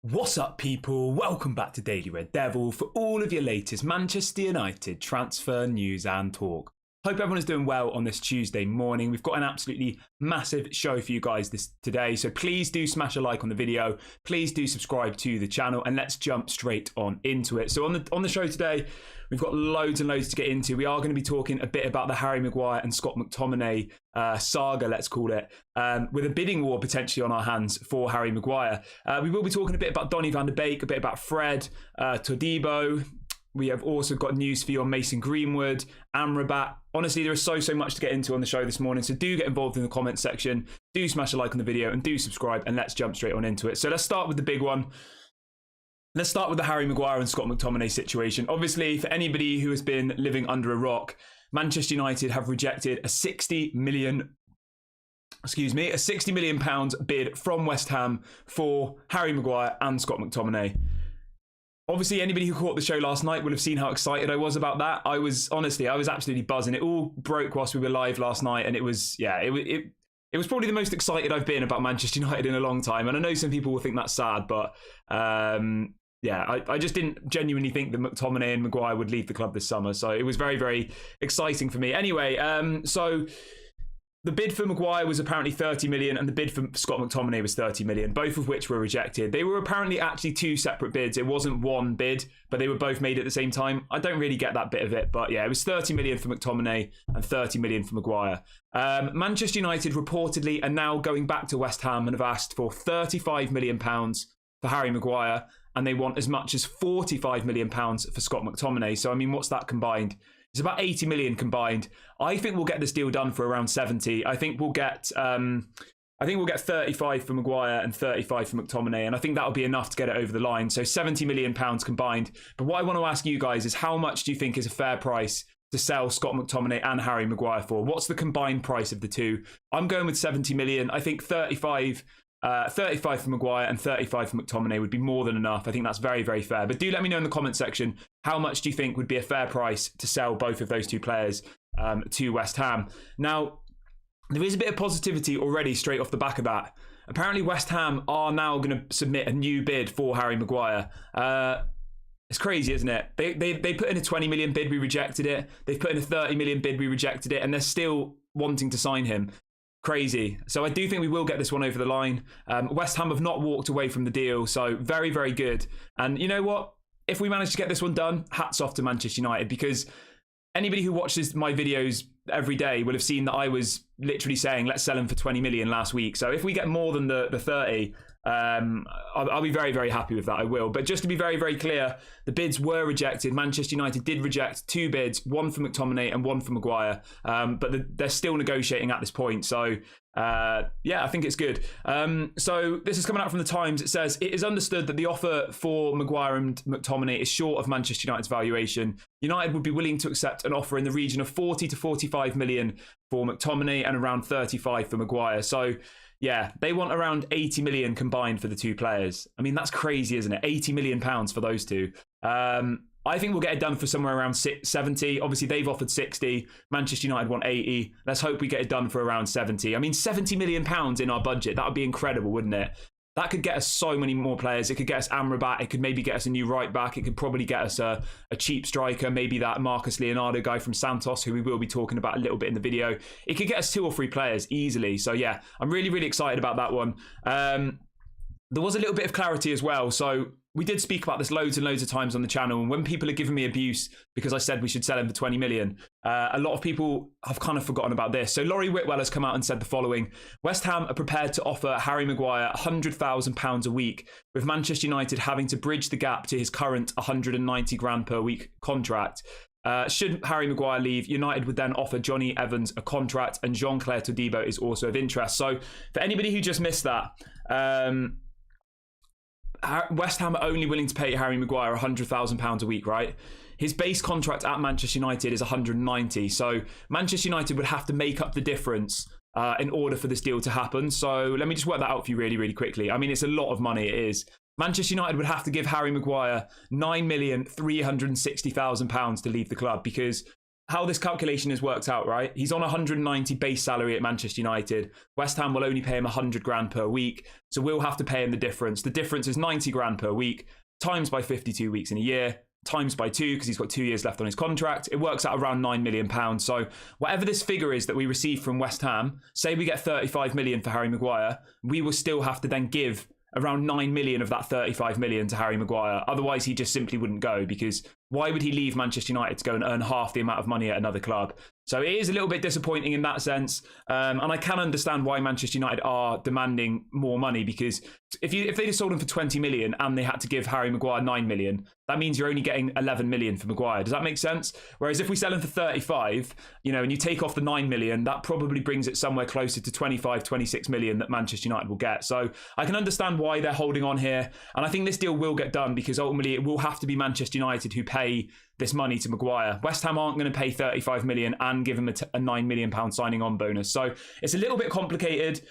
What's up, people? Welcome back to Daily Red Devil for all of your latest Manchester United transfer news and talk. Hope everyone is doing well on this Tuesday morning. We've got an absolutely massive show for you guys today, so please do smash a like on the video. Please do subscribe to the channel, and let's jump straight on into it. So on the show today, we've got loads and loads to get into. We are going to be talking a bit about the Harry Maguire and Scott McTominay saga, let's call it, with a bidding war potentially on our hands for Harry Maguire. We will be talking a bit about Donny van de Beek, a bit about Fred, Todibo. We have also got news for you on Mason Greenwood, Amrabat. Honestly, there is so much to get into on the show this morning, so do get involved in the comments section, do smash a like on the video, and do subscribe, and let's jump straight on into it. So let's start with the big one. Let's start with the Harry Maguire and Scott McTominay situation. Obviously, for anybody who has been living under a rock, Manchester United have rejected a £60 million bid from West Ham for Harry Maguire and Scott McTominay. Obviously, anybody who caught the show last night will have seen how excited I was about that. I was absolutely buzzing. It all broke whilst we were live last night, and it was probably the most excited I've been about Manchester United in a long time. And I know some people will think that's sad, but I just didn't genuinely think that McTominay and Maguire would leave the club this summer. So it was very, very exciting for me. Anyway, so the bid for Maguire was apparently 30 million and the bid for Scott McTominay was 30 million, both of which were rejected. They were apparently actually two separate bids. It wasn't one bid, but they were both made at the same time. I don't really get that bit of it, but yeah, it was 30 million for McTominay and 30 million for Maguire. Manchester United reportedly are now going back to West Ham and have asked for £35 million for Harry Maguire, and they want as much as £45 million for Scott McTominay. So, I mean, what's that combined? It's about 80 million combined. I think we'll get this deal done for around 70. I think we'll get 35 for Maguire and 35 for McTominay, and I think that'll be enough to get it over the line. So £70 million combined. But what I want to ask you guys is, how much do you think is a fair price to sell Scott McTominay and Harry Maguire for? What's the combined price of the two? I'm going with 70 million. I think 35 for Maguire and 35 for McTominay would be more than enough. I think that's very, very fair. But do let me know in the comment section, how much do you think would be a fair price to sell both of those two players to West Ham? Now, there is a bit of positivity already straight off the back of that. Apparently, West Ham are now going to submit a new bid for Harry Maguire. It's crazy, isn't it? They put in a 20 million bid, we rejected it. They've put in a 30 million bid, we rejected it, and they're still wanting to sign him. Crazy. So I do think we will get this one over the line. West Ham have not walked away from the deal, so very, very good. And you know what? If we manage to get this one done, hats off to Manchester United, because anybody who watches my videos every day will have seen that I was literally saying, let's sell him for 20 million last week. So if we get more than the 30, I'll be very, very happy with that. I will. But just to be very, very clear, the bids were rejected. Manchester United did reject two bids, one for McTominay and one for Maguire. But they're still negotiating at this point. So yeah, I think it's good. So this is coming out from the Times. It says, it is understood that the offer for Maguire and McTominay is short of Manchester United's valuation. United would be willing to accept an offer in the region of 40 to 45 million for McTominay and around 35 for Maguire. So yeah, they want around 80 million combined for the two players. I mean, that's crazy, isn't it? 80 million pounds for those two. I think we'll get it done for somewhere around 70. Obviously, they've offered 60. Manchester United want 80. Let's hope we get it done for around 70. I mean, 70 million pounds in our budget. That would be incredible, wouldn't it? That could get us so many more players. It could get us Amrabat. It could maybe get us a new right back. It could probably get us a cheap striker, maybe that Marcus Leonardo guy from Santos, who we will be talking about a little bit in the video. It could get us 2 or 3 players easily. So yeah, I'm really, really excited about that one. There was a little bit of clarity as well. So we did speak about this loads and loads of times on the channel. And when people are giving me abuse because I said we should sell him for 20 million, a lot of people have kind of forgotten about this. So Laurie Whitwell has come out and said the following: West Ham are prepared to offer Harry Maguire £100,000 a week, with Manchester United having to bridge the gap to his current 190 grand per week contract. Should Harry Maguire leave, United would then offer Johnny Evans a contract, and Jean-Claire Todibo is also of interest. So for anybody who just missed that, West Ham are only willing to pay Harry Maguire £100,000 a week, right? His base contract at Manchester United is 190. So Manchester United would have to make up the difference in order for this deal to happen. So let me just work that out for you really, really quickly. I mean, it's a lot of money, it is. Manchester United would have to give Harry Maguire £9,360,000 to leave the club, because how this calculation is worked out, right? He's on 190 base salary at Manchester United. West Ham will only pay him 100 grand per week. So we'll have to pay him the difference. The difference is 90 grand per week, times by 52 weeks in a year, times by 2, because he's got 2 years left on his contract. It works out around £9 million. So whatever this figure is that we receive from West Ham, say we get 35 million for Harry Maguire, we will still have to then give around 9 million of that 35 million to Harry Maguire. Otherwise, he just simply wouldn't go, because why would he leave Manchester United to go and earn half the amount of money at another club? So it is a little bit disappointing in that sense. And I can understand why Manchester United are demanding more money, because if they'd have sold him for 20 million and they had to give Harry Maguire 9 million, that means you're only getting 11 million for Maguire. Does that make sense? Whereas if we sell him for 35, and you take off the 9 million, that probably brings it somewhere closer to 25, 26 million that Manchester United will get. So I can understand why they're holding on here. And I think this deal will get done, because ultimately it will have to be Manchester United who pay this money to Maguire. West Ham aren't going to pay 35 million and give him a £9 million signing on bonus. So it's a little bit complicated.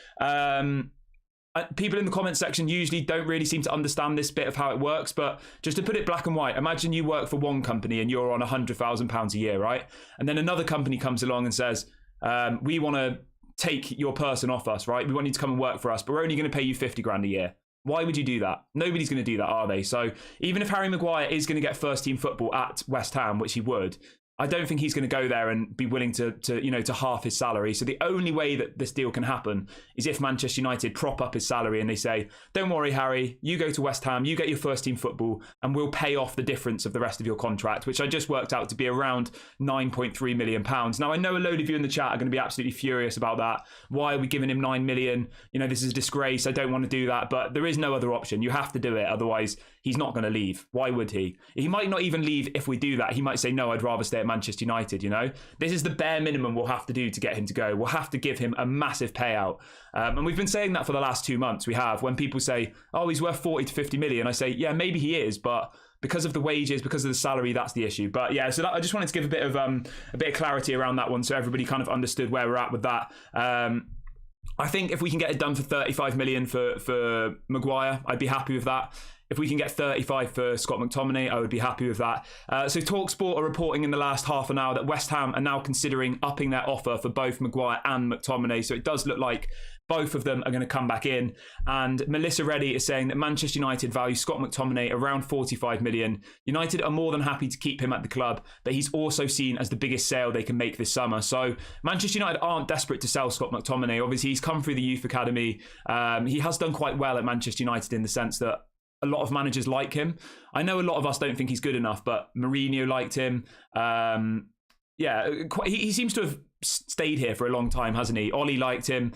People in the comment section usually don't really seem to understand this bit of how it works, but just to put it black and white, imagine you work for one company and you're on £100,000 a year, right? And then another company comes along and says, we want to take your person off us, right? We want you to come and work for us, but we're only going to pay you 50 grand a year. Why would you do that? Nobody's going to do that, are they? So even if Harry Maguire is going to get first team football at West Ham, which he would, I don't think he's going to go there and be willing to half his salary. So the only way that this deal can happen is if Manchester United prop up his salary and they say, don't worry, Harry, you go to West Ham, you get your first team football, and we'll pay off the difference of the rest of your contract, which I just worked out to be around £9.3 million. Now, I know a load of you in the chat are going to be absolutely furious about that. Why are we giving him 9 million? This is a disgrace. I don't want to do that. But there is no other option. You have to do it. Otherwise, he's not going to leave. Why would he? He might not even leave if we do that. He might say, no, I'd rather stay at Manchester United. This is the bare minimum we'll have to do to get him to go. We'll have to give him a massive payout. And we've been saying that for the last 2 months. We have. When people say, oh, he's worth 40 to 50 million, I say, yeah, maybe he is, but because of the wages, because of the salary, that's the issue. But yeah, so I just wanted to give a bit of clarity around that one, so everybody kind of understood where we're at with that. I think if we can get it done for 35 million for Maguire, I'd be happy with that. If we can get 35 for Scott McTominay, I would be happy with that. So TalkSport are reporting in the last half an hour that West Ham are now considering upping their offer for both Maguire and McTominay. So it does look like both of them are going to come back in. And Melissa Reddy is saying that Manchester United value Scott McTominay around 45 million. United are more than happy to keep him at the club, but he's also seen as the biggest sale they can make this summer. So Manchester United aren't desperate to sell Scott McTominay. Obviously, he's come through the youth academy. He has done quite well at Manchester United in the sense that a lot of managers like him. I know a lot of us don't think he's good enough, but Mourinho liked him. He seems to have stayed here for a long time, hasn't he? Ollie liked him.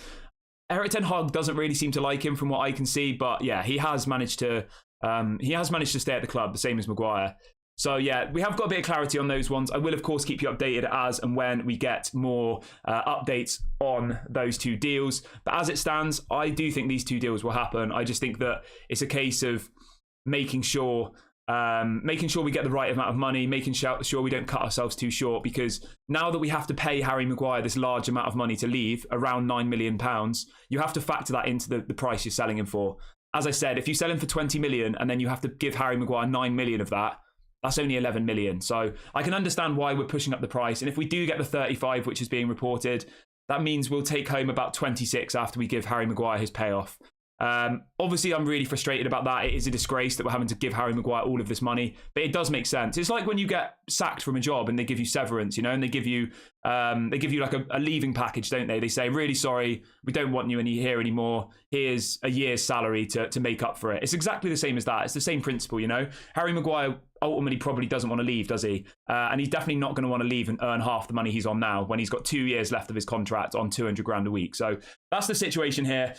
Erik ten Hag doesn't really seem to like him from what I can see, but yeah, he has managed to stay at the club, the same as Maguire. So yeah, we have got a bit of clarity on those ones. I will, of course, keep you updated as and when we get more updates on those two deals. But as it stands, I do think these two deals will happen. I just think that it's a case of making sure we get the right amount of money, making sure we don't cut ourselves too short, because now that we have to pay Harry Maguire this large amount of money to leave, around £9 million, you have to factor that into the price you're selling him for. As I said, if you sell him for 20 million and then you have to give Harry Maguire 9 million of that, that's only 11 million. So I can understand why we're pushing up the price. And if we do get the 35, which is being reported, that means we'll take home about 26 after we give Harry Maguire his payoff. Obviously, I'm really frustrated about that. It is a disgrace that we're having to give Harry Maguire all of this money, but it does make sense. It's like when you get sacked from a job and they give you severance, and they give you like a leaving package, don't they? They say, really sorry, we don't want you here anymore. Here's a year's salary to make up for it. It's exactly the same as that. It's the same principle, Harry Maguire ultimately probably doesn't want to leave, does he? And he's definitely not going to want to leave and earn half the money he's on now when he's got 2 years left of his contract on 200 grand a week. So that's the situation here.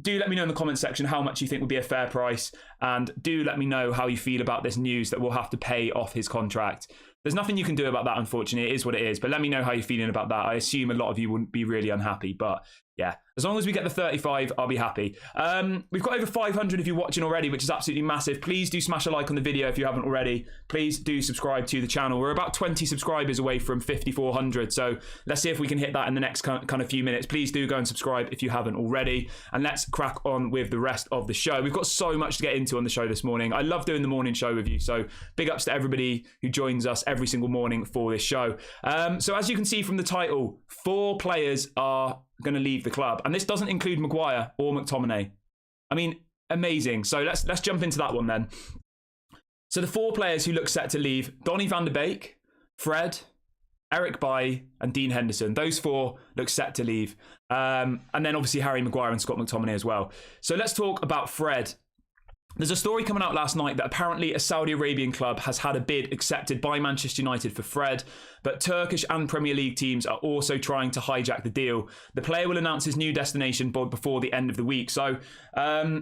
Do let me know in the comment section how much you think would be a fair price, and do let me know how you feel about this news that we'll have to pay off his contract. There's nothing you can do about that, unfortunately. It is what it is, but let me know how you're feeling about that. I assume a lot of you wouldn't be really unhappy, but yeah, as long as we get the 35, I'll be happy. We've got over 500 of you watching already, which is absolutely massive. Please do smash a like on the video if you haven't already. Please do subscribe to the channel. We're about 20 subscribers away from 5,400. So let's see if we can hit that in the next kind of few minutes. Please do go and subscribe if you haven't already. And let's crack on with the rest of the show. We've got so much to get into on the show this morning. I love doing the morning show with you. So big ups to everybody who joins us every single morning for this show. So as you can see from the title, 4 players are going to leave the club, and this doesn't include Maguire or McTominay. I mean, amazing. So let's jump into that one then. So the 4 players who look set to leave: Donny van de Beek, Fred, Eric Bailly, and Dean Henderson. Those 4 look set to leave, and then obviously Harry Maguire and Scott McTominay as well. So let's talk about Fred. There's a story coming out last night that apparently a Saudi Arabian club has had a bid accepted by Manchester United for Fred, but Turkish and Premier League teams are also trying to hijack the deal. The player will announce his new destination before the end of the week. So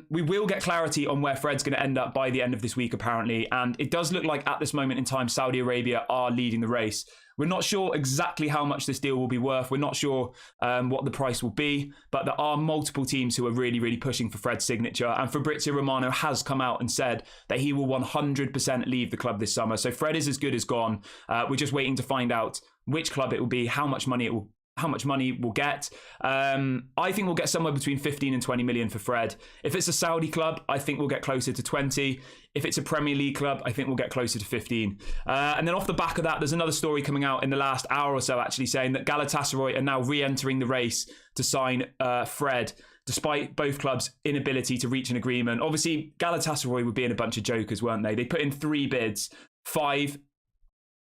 we will get clarity on where Fred's going to end up by the end of this week, apparently. And it does look like at this moment in time, Saudi Arabia are leading the race. We're not sure exactly how much this deal will be worth. We're not sure what the price will be, but there are multiple teams who are really, really pushing for Fred's signature. And Fabrizio Romano has come out and said that he will 100% leave the club this summer. So Fred is as good as gone. We're just waiting to find out which club it will be, how much money we'll get. I think we'll get somewhere between 15 and 20 million for Fred. If it's a Saudi club, I think we'll get closer to 20. If it's a Premier League club, I think we'll get closer to 15. And then off the back of that, there's another story coming out in the last hour or so, actually, saying that Galatasaray are now re-entering the race to sign Fred, despite both clubs' inability to reach an agreement. Obviously, Galatasaray were being a bunch of jokers, weren't they? They put in 3 bids, 5,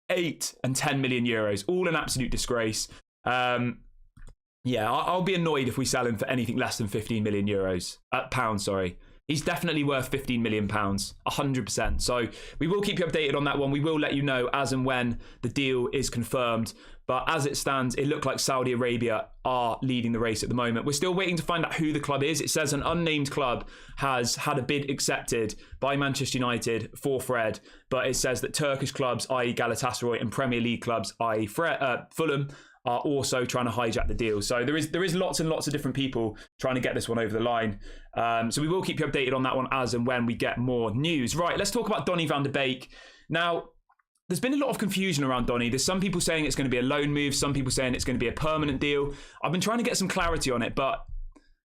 8 and 10 million euros, all an absolute disgrace. Yeah, I'll be annoyed if we sell him for anything less than 15 million euros. Pounds, sorry. He's definitely worth 15 million pounds, 100%. So we will keep you updated on that one. We will let you know as and when the deal is confirmed. But as it stands, it looked like Saudi Arabia are leading the race at the moment. We're still waiting to find out who the club is. It says an unnamed club has had a bid accepted by Manchester United for Fred. But it says that Turkish clubs, i.e. Galatasaray, and Premier League clubs, i.e. Fulham, are also trying to hijack the deal. So there is lots and lots of different people trying to get this one over the line. So we will keep you updated on that one as and when we get more news. Right, let's talk about Donny van de Beek. Now, there's been a lot of confusion around Donny. There's some people saying it's going to be a loan move, some people saying it's going to be a permanent deal. I've been trying to get some clarity on it, but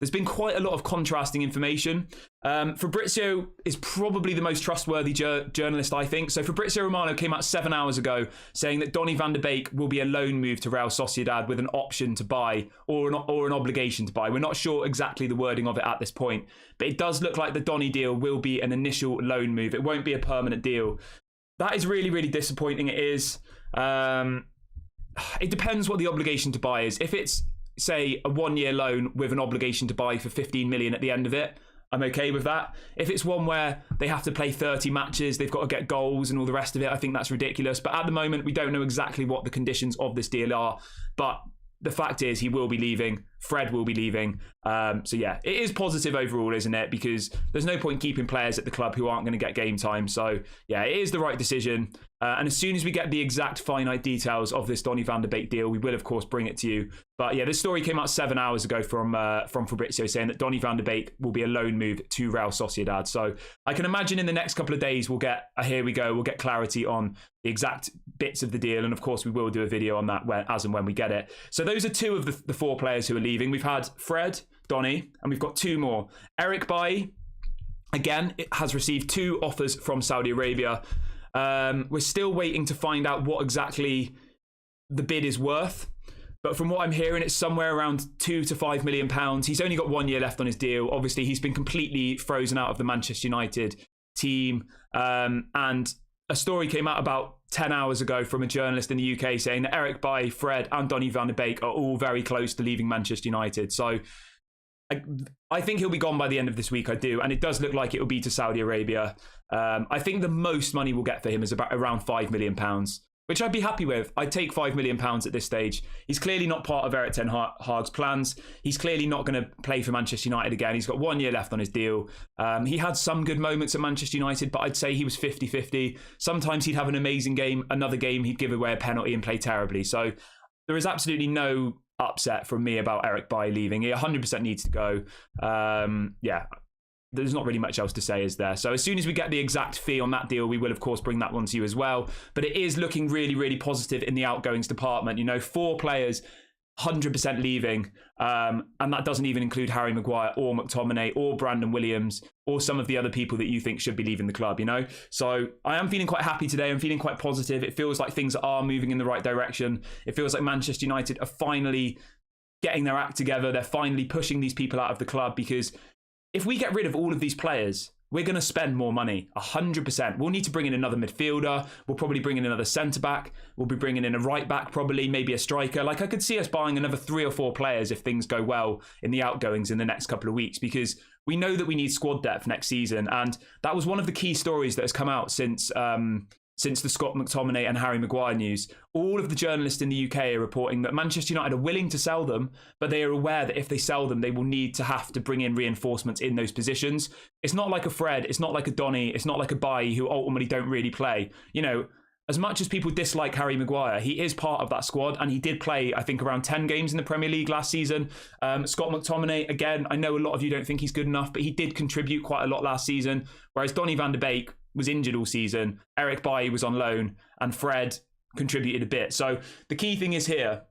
there's been quite a lot of contrasting information. Fabrizio is probably the most trustworthy journalist, I think. So Fabrizio Romano came out 7 hours ago saying that Donny van de Beek will be a loan move to Real Sociedad with an option to buy or an obligation to buy. We're not sure exactly the wording of it at this point, but it does look like the Donny deal will be an initial loan move. It won't be a permanent deal. That is really, really disappointing. It is. It depends what the obligation to buy is. If it's, say, a 1-year loan with an obligation to buy for 15 million at the end of it, I'm okay with that. If it's one where they have to play 30 matches, they've got to get goals and all the rest of it, I think that's ridiculous. But at the moment, we don't know exactly what the conditions of this deal are. But the fact is, he will be leaving. Fred will be leaving. So yeah, it is positive overall, isn't it? Because there's no point keeping players at the club who aren't going to get game time. So yeah, it is the right decision. And as soon as we get the exact finite details of this Donny van de Beek deal, we will of course bring it to you. But yeah, this story came out 7 hours ago from Fabrizio saying that Donny van de Beek will be a loan move to Real Sociedad. So I can imagine in the next couple of days we'll get we'll get clarity on the exact bits of the deal, and of course we will do a video on that as and when we get it. So those are 2 of the 4 players who are leaving. We've had Fred, Donny, and we've got 2 more. Eric Bailly, again, it has received 2 offers from Saudi Arabia. We're still waiting to find out what exactly the bid is worth. But from what I'm hearing, it's somewhere around 2 to 5 million pounds. He's only got 1 year left on his deal. Obviously, he's been completely frozen out of the Manchester United team. And a story came out about 10 hours ago from a journalist in the UK saying that Eric Bailly, Fred and Donny van de Beek are all very close to leaving Manchester United. So I think he'll be gone by the end of this week, I do. And it does look like it will be to Saudi Arabia. I think the most money we'll get for him is around 5 million pounds, which I'd be happy with. I'd take 5 million pounds at this stage. He's clearly not part of Erik ten Hag's plans. He's clearly not going to play for Manchester United again. He's got 1 year left on his deal. He had some good moments at Manchester United, but I'd say he was 50-50. Sometimes he'd have an amazing game. Another game, he'd give away a penalty and play terribly. So there is absolutely no upset from me about Eric Bailly leaving. He 100% needs to go. Yeah, there's not really much else to say, is there? So as soon as we get the exact fee on that deal, we will, of course, bring that one to you as well. But it is looking really, really positive in the outgoings department. You know, 4 players 100% leaving, and that doesn't even include Harry Maguire or McTominay or Brandon Williams or some of the other people that you think should be leaving the club, you know? So I am feeling quite happy today. I'm feeling quite positive. It feels like things are moving in the right direction. It feels like Manchester United are finally getting their act together. They're finally pushing these people out of the club, because if we get rid of all of these players, we're going to spend more money, 100%. We'll need to bring in another midfielder. We'll probably bring in another centre-back. We'll be bringing in a right-back, probably, maybe a striker. Like, I could see us buying another 3 or 4 players if things go well in the outgoings in the next couple of weeks, because we know that we need squad depth next season. And that was one of the key stories that has come out since the Scott McTominay and Harry Maguire news. All of the journalists in the UK are reporting that Manchester United are willing to sell them, but they are aware that if they sell them, they will need to have to bring in reinforcements in those positions. It's not like a Fred, it's not like a Donny, it's not like a Bailly, who ultimately don't really play. You know, as much as people dislike Harry Maguire, he is part of that squad, and he did play, I think, around 10 games in the Premier League last season. Scott McTominay, again, I know a lot of you don't think he's good enough, but he did contribute quite a lot last season, whereas Donny van de Beek was injured all season, Eric Bailly was on loan, and Fred contributed a bit. So the key thing is here,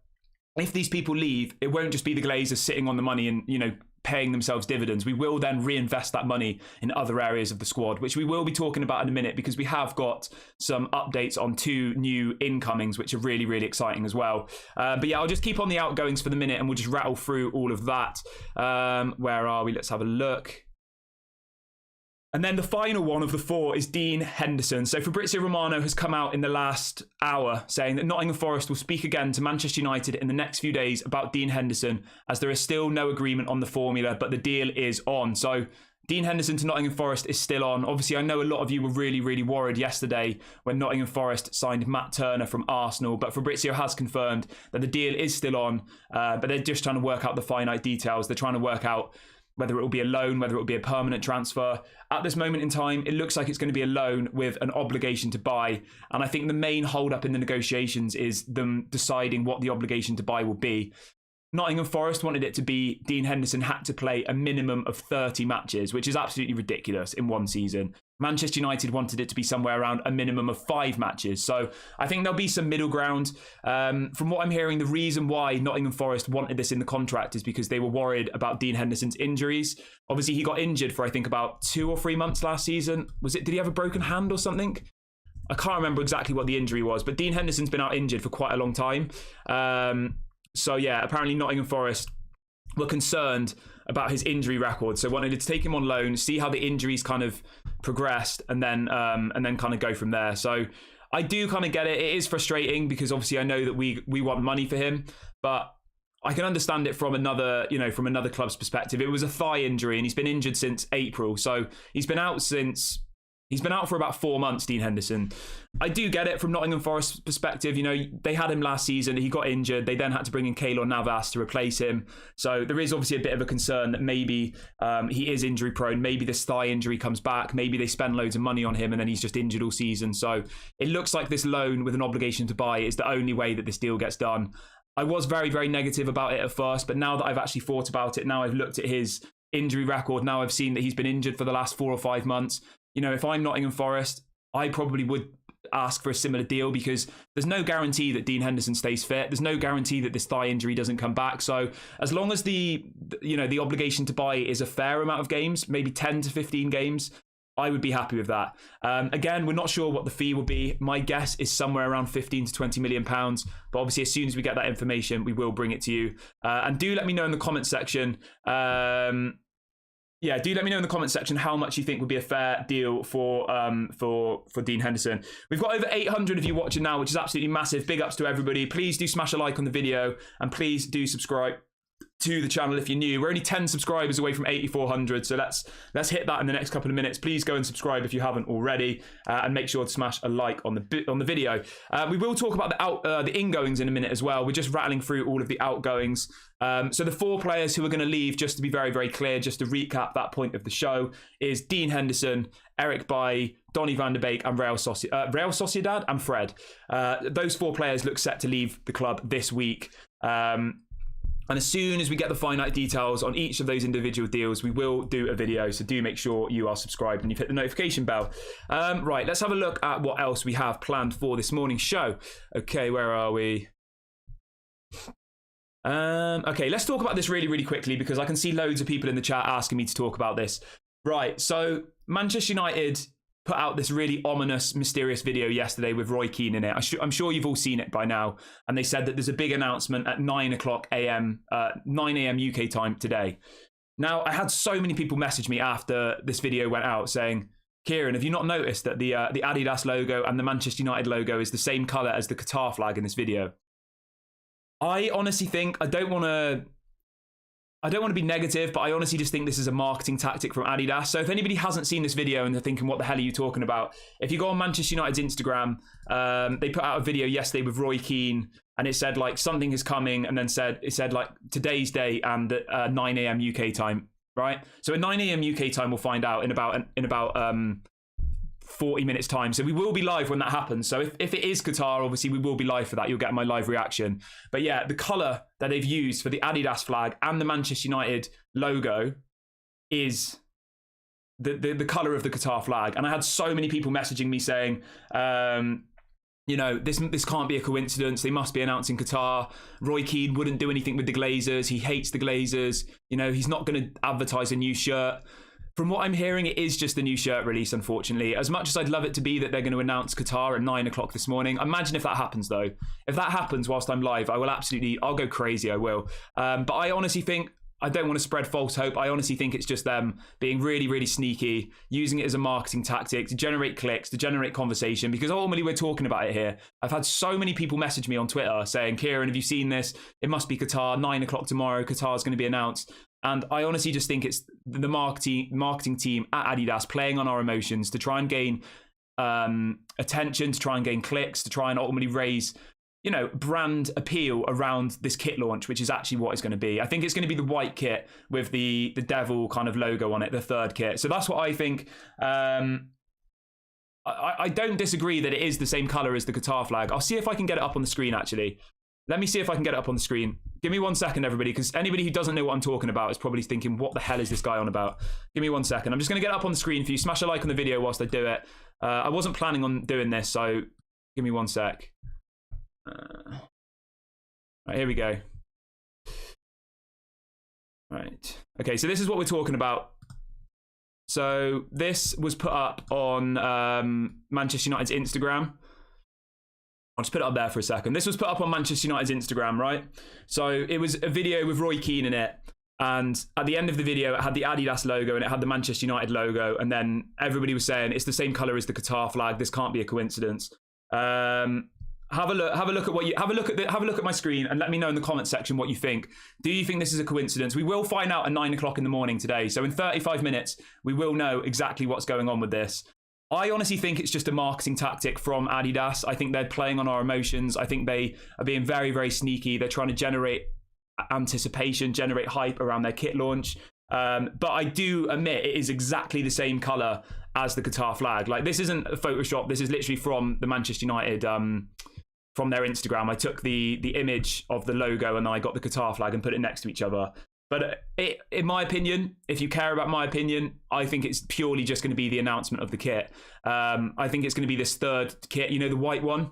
if these people leave, it won't just be the Glazers sitting on the money and, you know, paying themselves dividends. We will then reinvest that money in other areas of the squad, which we will be talking about in a minute, because we have got some updates on 2 new incomings, which are really, really exciting as well. But yeah, I'll just keep on the outgoings for the minute and we'll just rattle through all of that. Where are we? Let's have a look. And then the final one of the 4 is Dean Henderson. So Fabrizio Romano has come out in the last hour saying that Nottingham Forest will speak again to Manchester United in the next few days about Dean Henderson, as there is still no agreement on the formula, but the deal is on. So Dean Henderson to Nottingham Forest is still on. Obviously, I know a lot of you were really, really worried yesterday when Nottingham Forest signed Matt Turner from Arsenal, but Fabrizio has confirmed that the deal is still on, but they're just trying to work out the finite details. They're trying to work out whether it will be a loan, whether it will be a permanent transfer. At this moment in time, it looks like it's going to be a loan with an obligation to buy. And I think the main hold-up in the negotiations is them deciding what the obligation to buy will be. Nottingham Forest wanted it to be Dean Henderson had to play a minimum of 30 matches, which is absolutely ridiculous in one season. Manchester United wanted it to be somewhere around a minimum of 5 matches. So I think there'll be some middle ground. From what I'm hearing, the reason why Nottingham Forest wanted this in the contract is because they were worried about Dean Henderson's injuries. Obviously, he got injured for, I think, about 2 or 3 months last season. Did he have a broken hand or something? I can't remember exactly what the injury was, but Dean Henderson's been out injured for quite a long time. So yeah, apparently Nottingham Forest were concerned about his injury record, so wanted to take him on loan, see how the injuries kind of progressed, and then kind of go from there. So I do kind of get it. It is frustrating because obviously I know that we want money for him, but I can understand it from another club's perspective. It was a thigh injury, and he's been injured since April, so he's been out for about 4 months, Dean Henderson. I do get it from Nottingham Forest's perspective. You know, they had him last season. He got injured. They then had to bring in Keylor Navas to replace him. So there is obviously a bit of a concern that maybe he is injury prone. Maybe this thigh injury comes back. Maybe they spend loads of money on him and then he's just injured all season. So it looks like this loan with an obligation to buy is the only way that this deal gets done. I was very, very negative about it at first, but now that I've actually thought about it, now I've looked at his injury record, now I've seen that he's been injured for the last 4 or 5 months. You know, if I'm Nottingham Forest, I probably would ask for a similar deal because there's no guarantee that Dean Henderson stays fit. There's no guarantee that this thigh injury doesn't come back. So as long as the obligation to buy is a fair amount of games, maybe 10 to 15 games, I would be happy with that. Again, we're not sure what the fee will be. My guess is somewhere around 15 to 20 million pounds. But obviously, as soon as we get that information, we will bring it to you. And do let me know in the comment section. Yeah, do let me know in the comment section how much you think would be a fair deal for Dean Henderson. We've got over 800 of you watching now, which is absolutely massive. Big ups to everybody. Please do smash a like on the video and please do subscribe to the channel if you're new. We're only 10 subscribers away from 8,400, so let's hit that in the next couple of minutes. Please go and subscribe if you haven't already, and make sure to smash a like on the video. We will talk about the ingoings in a minute as well. We're just rattling through all of the outgoings. So the 4 players who are going to leave, just to be very, very clear, just to recap that point of the show, is Dean Henderson, Eric Bailly, Donny van de Beek, and Real Sociedad and Fred. Those 4 players look set to leave the club this week. And as soon as we get the finite details on each of those individual deals, we will do a video. So do make sure you are subscribed and you've hit the notification bell. Right, let's have a look at what else we have planned for this morning's show. Okay, where are we? Okay, let's talk about this really, really quickly because I can see loads of people in the chat asking me to talk about this. Right, so Manchester United put out this really ominous, mysterious video yesterday with Roy Keane in it. I'm sure you've all seen it by now. And they said that there's a big announcement at 9 a.m. UK time today. Now, I had so many people message me after this video went out saying, Kieran, have you not noticed that the Adidas logo and the Manchester United logo is the same colour as the Qatar flag in this video? I honestly think, I don't want to be negative, but I honestly just think this is a marketing tactic from Adidas. So if anybody hasn't seen this video and they're thinking, what the hell are you talking about? If you go on Manchester United's Instagram, they put out a video yesterday with Roy Keane and it said like something is coming and then it said like today's day and at 9 a.m. UK time, right? So at 9 a.m. UK time, we'll find out in about 40 minutes time. So we will be live when that happens. So if it is Qatar, obviously we will be live for that. You'll get my live reaction. But yeah, the colour that they've used for the Adidas flag and the Manchester United logo is the colour of the Qatar flag. And I had so many people messaging me saying, you know, this can't be a coincidence. They must be announcing Qatar. Roy Keane wouldn't do anything with the Glazers. He hates the Glazers. You know, he's not going to advertise a new shirt. From what I'm hearing, it is just a new shirt release, unfortunately. As much as I'd love it to be that they're going to announce Qatar at 9 o'clock this morning. Imagine if that happens, though. If that happens whilst I'm live, I'll go crazy, I will. But I honestly think, I don't want to spread false hope. I honestly think it's just them being really, really sneaky, using it as a marketing tactic to generate clicks, to generate conversation, because ultimately we're talking about it here. I've had so many people message me on Twitter saying, Kieran, have you seen this? It must be Qatar, 9 o'clock tomorrow, Qatar's going to be announced. And I honestly just think it's the marketing team at Adidas playing on our emotions to try and gain attention, to try and gain clicks, to try and ultimately raise, you know, brand appeal around this kit launch, which is actually what it's going to be. I think it's going to be the white kit with the devil kind of logo on it, the third kit. So that's what I think. I don't disagree that it is the same colour as the Qatar flag. I'll see if I can get it up on the screen, actually. Let me see if I can get it up on the screen. Give me 1 second, everybody, because anybody who doesn't know what I'm talking about is probably thinking, what the hell is this guy on about? Give me 1 second. I'm just going to get it up on the screen for you. Smash a like on the video whilst I do it. I wasn't planning on doing this, so give me 1 sec. Right, here we go. Right. Okay, so this is what we're talking about. So this was put up on Manchester United's Instagram. I'll just put it up there for a second. This was put up on Manchester United's Instagram, right? So it was a video with Roy Keane in it. And at the end of the video, it had the Adidas logo and it had the Manchester United logo. And then everybody was saying it's the same colour as the Qatar flag. This can't be a coincidence. Have a look at my screen and let me know in the comment section what you think. Do you think this is a coincidence? We will find out at 9 o'clock in the morning today. So in 35 minutes, we will know exactly what's going on with this. I honestly think it's just a marketing tactic from Adidas. I think they're playing on our emotions. I think they are being very, very sneaky. They're trying to generate anticipation, generate hype around their kit launch. But I do admit it is exactly the same colour as the Qatar flag. Like, this isn't a Photoshop. This is literally from the Manchester United, from their Instagram. I took the image of the logo and then I got the Qatar flag and put it next to each other. But in my opinion, if you care about my opinion, I think it's purely just going to be the announcement of the kit. I think it's going to be this third kit, you know, the white one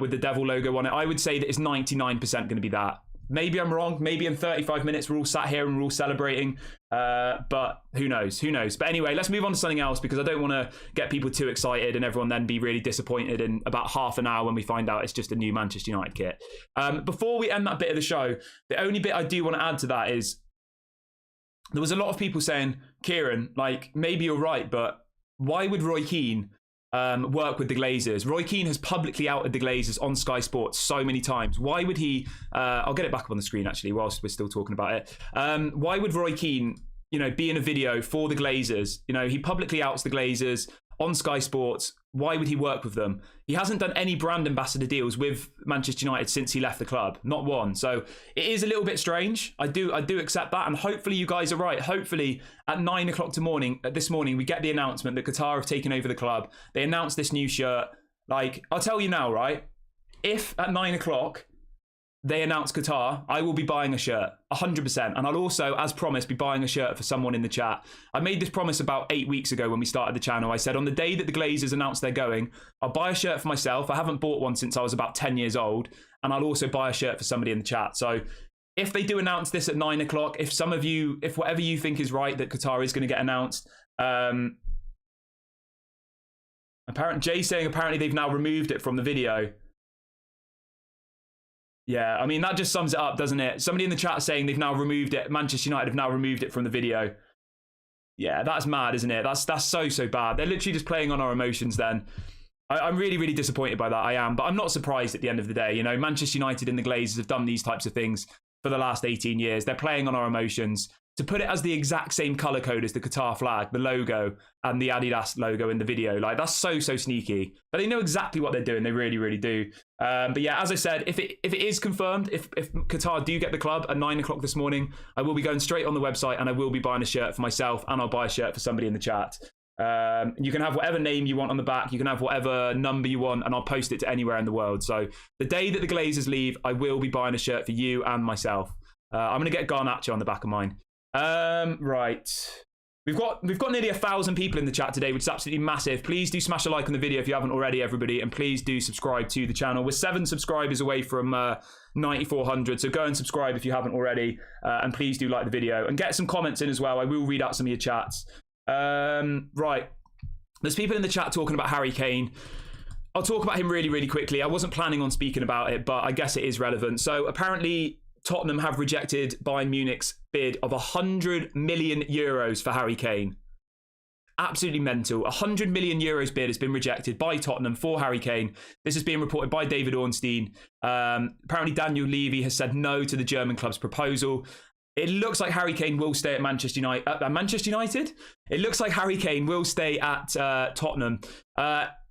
with the devil logo on it. I would say that it's 99% going to be that. Maybe I'm wrong. Maybe in 35 minutes we're all sat here and we're all celebrating. But who knows? Who knows? But anyway, let's move on to something else because I don't want to get people too excited and everyone then be really disappointed in about half an hour when we find out it's just a new Manchester United kit. Before we end that bit of the show, the only bit I do want to add to that is there was a lot of people saying, Kieran, like, maybe you're right, but why would Roy Keane work with the Glazers? Roy Keane has publicly outed the Glazers on Sky Sports so many times. Why would he, I'll get it back up on the screen actually whilst we're still talking about it. Why would Roy Keane, you know, be in a video for the Glazers? You know, he publicly outs the Glazers on Sky Sports. Why would he work with them? He hasn't done any brand ambassador deals with Manchester United since he left the club, not one. So it is a little bit strange. I do accept that, and hopefully you guys are right. Hopefully at 9 o'clock this morning we get the announcement that Qatar have taken over the club. They announced this new shirt. Like, I'll tell you now, right? If at 9 o'clock they announce Qatar, I will be buying a shirt, 100%. And I'll also, as promised, be buying a shirt for someone in the chat. I made this promise about 8 weeks ago when we started the channel. I said on the day that the Glazers announce they're going, I'll buy a shirt for myself. I haven't bought one since I was about 10 years old. And I'll also buy a shirt for somebody in the chat. So if they do announce this at 9 o'clock, if some of you, if whatever you think is right, that Qatar is going to get announced, Jay's saying apparently they've now removed it from the video. Yeah, I mean, that just sums it up, doesn't it? Somebody in the chat saying they've now removed it. Manchester United have now removed it from the video. Yeah, that's mad, isn't it? That's so bad. They're literally just playing on our emotions then. I'm really, really disappointed by that. I am. But I'm not surprised at the end of the day. You know, Manchester United and the Glazers have done these types of things for the last 18 years. They're playing on our emotions. To put it as the exact same color code as the Qatar flag, the logo, and the Adidas logo in the video, like that's so sneaky. But they know exactly what they're doing. They really, really do. But yeah, as I said, if it is confirmed, if Qatar do get the club at 9 o'clock this morning, I will be going straight on the website and I will be buying a shirt for myself, and I'll buy a shirt for somebody in the chat. You can have whatever name you want on the back, you can have whatever number you want, and I'll post it to anywhere in the world. So the day that the Glazers leave, I will be buying a shirt for you and myself. I'm going to get Garnacho on the back of mine. Right, we've got nearly 1,000 people in the chat today, which is absolutely massive. Please do smash a like on the video if you haven't already, everybody, and please do subscribe to the channel. We're 7 subscribers away from 9,400, so go and subscribe if you haven't already, and please do like the video and get some comments in as well. I will read out some of your chats. Right, there's people in the chat talking about Harry Kane. I'll talk about him really, really quickly. I wasn't planning on speaking about it, but I guess it is relevant. So apparently Tottenham have rejected Bayern Munich's bid of 100 million euros for Harry Kane. Absolutely mental. 100 million euros bid has been rejected by Tottenham for Harry Kane. This is being reported by David Ornstein. Apparently Daniel Levy has said no to the German club's proposal. It looks like Harry Kane will stay at Manchester United. It looks like Harry Kane will stay at Tottenham.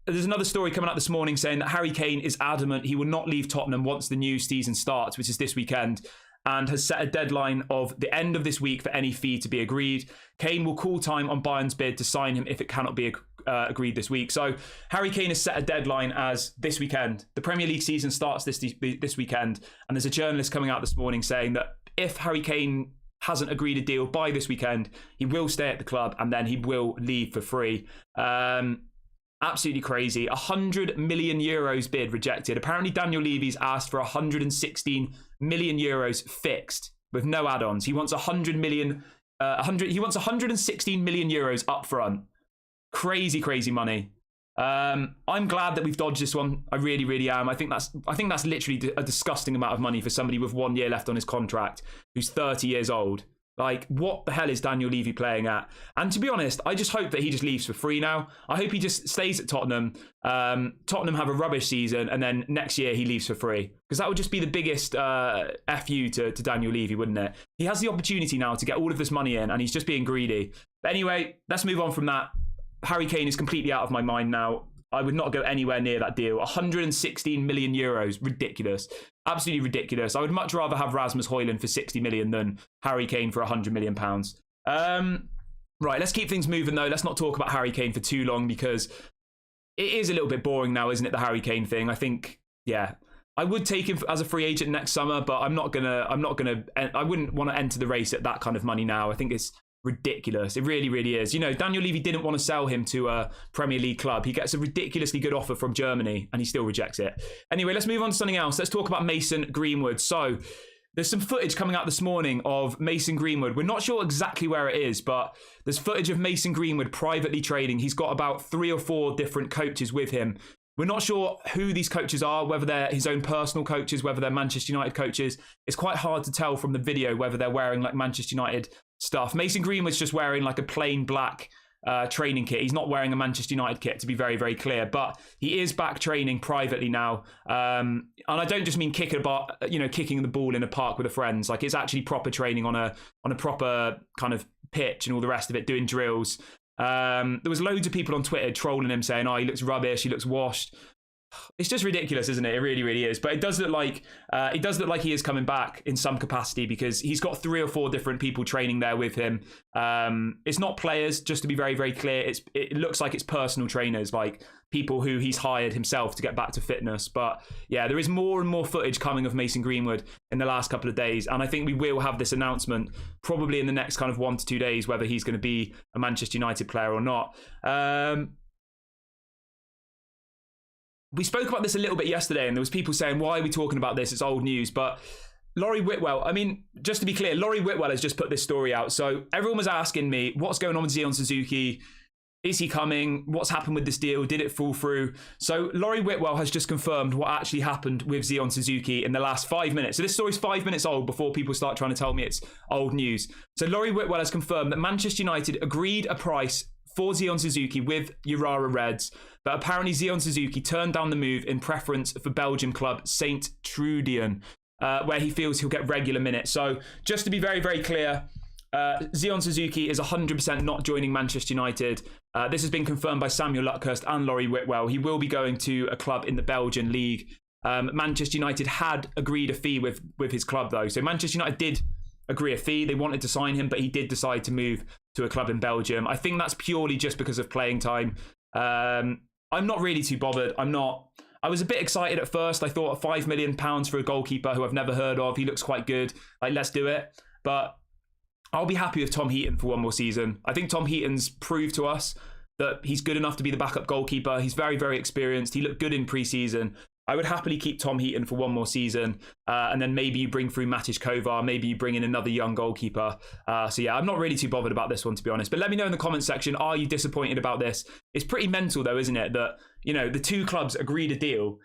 There's another story coming out this morning saying that Harry Kane is adamant he will not leave Tottenham once the new season starts, which is this weekend, and has set a deadline of the end of this week for any fee to be agreed. Kane will call time on Bayern's bid to sign him if it cannot be agreed this week. So Harry Kane has set a deadline as this weekend. The Premier League season starts this weekend, and there's a journalist coming out this morning saying that if Harry Kane hasn't agreed a deal by this weekend, he will stay at the club and then he will leave for free. Absolutely crazy. 100 million euros bid rejected. Apparently Daniel Levy's asked for 116 million euros fixed with no add-ons. He wants 100 million. He wants 116 million euros up front. Crazy money. I'm glad that we've dodged this one. I really, really am. I think that's literally a disgusting amount of money for somebody with 1 year left on his contract who's 30 years old. Like, what the hell is Daniel Levy playing at? And to be honest, I just hope that he just leaves for free now. I hope he just stays at Tottenham. Tottenham have a rubbish season, and then next year he leaves for free. Because that would just be the biggest FU to Daniel Levy, wouldn't it? He has the opportunity now to get all of this money in, and he's just being greedy. But anyway, let's move on from that. Harry Kane is completely out of my mind now. I would not go anywhere near that deal. 116 million euros. Ridiculous. Absolutely ridiculous. I would much rather have Rasmus Højlund for 60 million than Harry Kane for 100 million pounds. Right, let's keep things moving though. Let's not talk about Harry Kane for too long because it is a little bit boring now, isn't it, the Harry Kane thing? I think, yeah, I would take him as a free agent next summer, but I wouldn't want to enter the race at that kind of money now. I think it's ridiculous. It really, really is. You know, Daniel Levy didn't want to sell him to a Premier League club. He gets a ridiculously good offer from Germany and he still rejects it. Anyway, let's move on to something else. Let's talk about Mason Greenwood. So there's some footage coming out this morning of Mason Greenwood. We're not sure exactly where it is, but there's footage of Mason Greenwood privately training. He's got about 3 or 4 different coaches with him. We're not sure who these coaches are, whether they're his own personal coaches, whether they're Manchester United coaches. It's quite hard to tell from the video whether they're wearing like Manchester United stuff. Mason Greenwood's just wearing like a plain black training kit. He's not wearing a Manchester United kit, to be very, very clear, but he is back training privately now. And I don't just mean kicking the ball in a park with the friends. Like, it's actually proper training on a proper kind of pitch and all the rest of it, doing drills. There was loads of people on Twitter trolling him, saying, oh, he looks rubbish, he looks washed. it's just ridiculous, isn't it? It really, really is. But it does look like he is coming back in some capacity, because he's got 3 or 4 different people training there with him. It's not players, just to be very, very clear. It looks like it's personal trainers, like people who he's hired himself to get back to fitness. But yeah, there is more and more footage coming of Mason Greenwood in the last couple of days, and I think we will have this announcement probably in the next kind of 1 to 2 days, whether he's going to be a Manchester United player or not. We spoke about this a little bit yesterday, and there was people saying, why are we talking about this? It's old news. But Laurie Whitwell, I mean, just to be clear, Laurie Whitwell has just put this story out. So everyone was asking me, what's going on with Zion Suzuki? Is he coming? What's happened with this deal? Did it fall through? So Laurie Whitwell has just confirmed what actually happened with Zion Suzuki in the last 5 minutes. So this story's 5 minutes old before people start trying to tell me it's old news. So Laurie Whitwell has confirmed that Manchester United agreed a price for Zion Suzuki with Urara Reds, but apparently Zion Suzuki turned down the move in preference for Belgian club Saint Trudian, where he feels he'll get regular minutes. So just to be very, very clear, Zion Suzuki is 100% not joining Manchester United. This has been confirmed by Samuel Luckhurst and Laurie Whitwell. He will be going to a club in the Belgian league. Manchester United had agreed a fee with his club, though. So Manchester United did agree a fee. They wanted to sign him, but he did decide to move to a club in Belgium. I think that's purely just because of playing time. I'm not really too bothered. I was a bit excited at first. I thought £5 million for a goalkeeper who I've never heard of. He looks quite good. Like, let's do it. But I'll be happy with Tom Heaton for one more season. I think Tom Heaton's proved to us that he's good enough to be the backup goalkeeper. He's very, very experienced. He looked good in pre-season. I would happily keep Tom Heaton for one more season, and then maybe you bring through Matic Kovar, maybe you bring in another young goalkeeper. So yeah, I'm not really too bothered about this one, to be honest. But let me know in the comments section, are you disappointed about this? It's pretty mental though, isn't it? That, you know, the 2 clubs agreed a deal.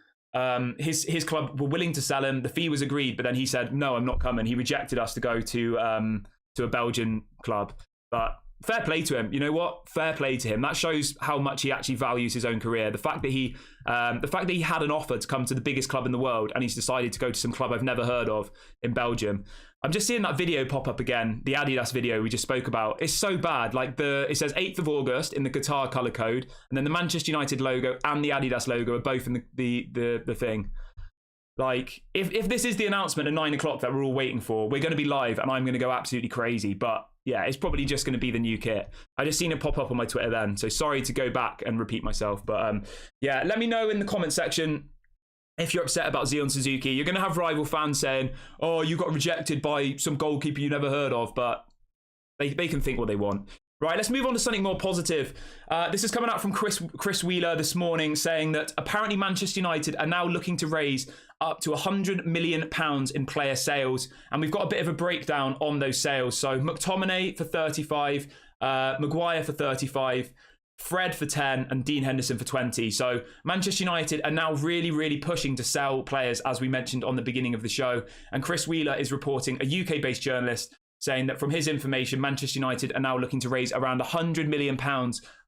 His club were willing to sell him. The fee was agreed, but then he said, no, I'm not coming. He rejected us to go to a Belgian club. But fair play to him. You know what? Fair play to him. That shows how much he actually values his own career. The fact that he had an offer to come to the biggest club in the world, and he's decided to go to some club I've never heard of in Belgium. I'm just seeing that video pop up again, the Adidas video we just spoke about. It's so bad. Like, it says 8th of August in the Qatar colour code, and then the Manchester United logo and the Adidas logo are both in the thing. Like, if this is the announcement at 9 o'clock that we're all waiting for, we're going to be live and I'm going to go absolutely crazy. But yeah, it's probably just going to be the new kit. I just seen it pop up on my Twitter then, so sorry to go back and repeat myself. But yeah, let me know in the comment section if you're upset about Zion Suzuki. You're going to have rival fans saying, oh, you got rejected by some goalkeeper you never heard of, but they can think what they want. Right, let's move on to something more positive. This is coming out from Chris Wheeler this morning, saying that apparently Manchester United are now looking to raise up to £100 million in player sales. And we've got a bit of a breakdown on those sales. So McTominay for 35, Maguire for 35, Fred for 10, and Dean Henderson for 20. So Manchester United are now really, really pushing to sell players, as we mentioned on the beginning of the show. And Chris Wheeler is reporting, a UK-based journalist, saying that from his information, Manchester United are now looking to raise around £100 million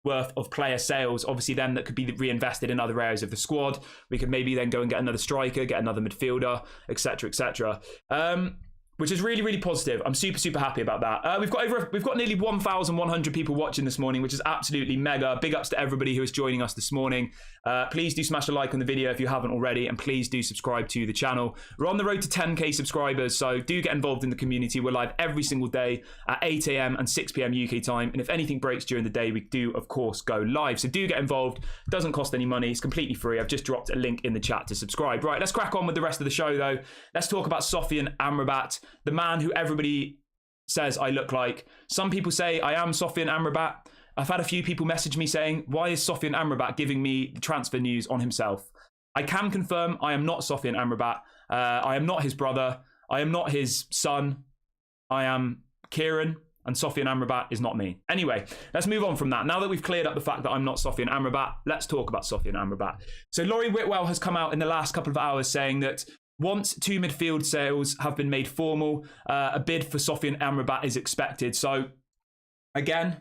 worth of player sales. Obviously, then that could be reinvested in other areas of the squad. We could maybe then go and get another striker, get another midfielder, etc., etc. Which is really, really positive. I'm super, super happy about that. We've got nearly 1,100 people watching this morning, which is absolutely mega. Big ups to everybody who is joining us this morning. Please do smash a like on the video if you haven't already, and please do subscribe to the channel. We're on the road to 10k subscribers, so do get involved in the community. We're live every single day at 8 a.m. and 6 p.m. UK time, and if anything breaks during the day, we do, of course, go live. So do get involved. It doesn't cost any money. It's completely free. I've just dropped a link in the chat to subscribe. Right, let's crack on with the rest of the show, though. Let's talk about Sofyan Amrabat, the man who everybody says I look like. Some people say I am Sofyan Amrabat. I've had a few people message me saying, why is Sofyan Amrabat giving me the transfer news on himself? I can confirm I am not Sofyan Amrabat. I am not his brother. I am not his son. I am Kieran, and Sofyan Amrabat is not me. Anyway, let's move on from that. Now that we've cleared up the fact that I'm not Sofyan Amrabat, let's talk about Sofyan Amrabat. So Laurie Whitwell has come out in the last couple of hours saying that once 2 midfield sales have been made formal, a bid for Sofyan Amrabat is expected. So again,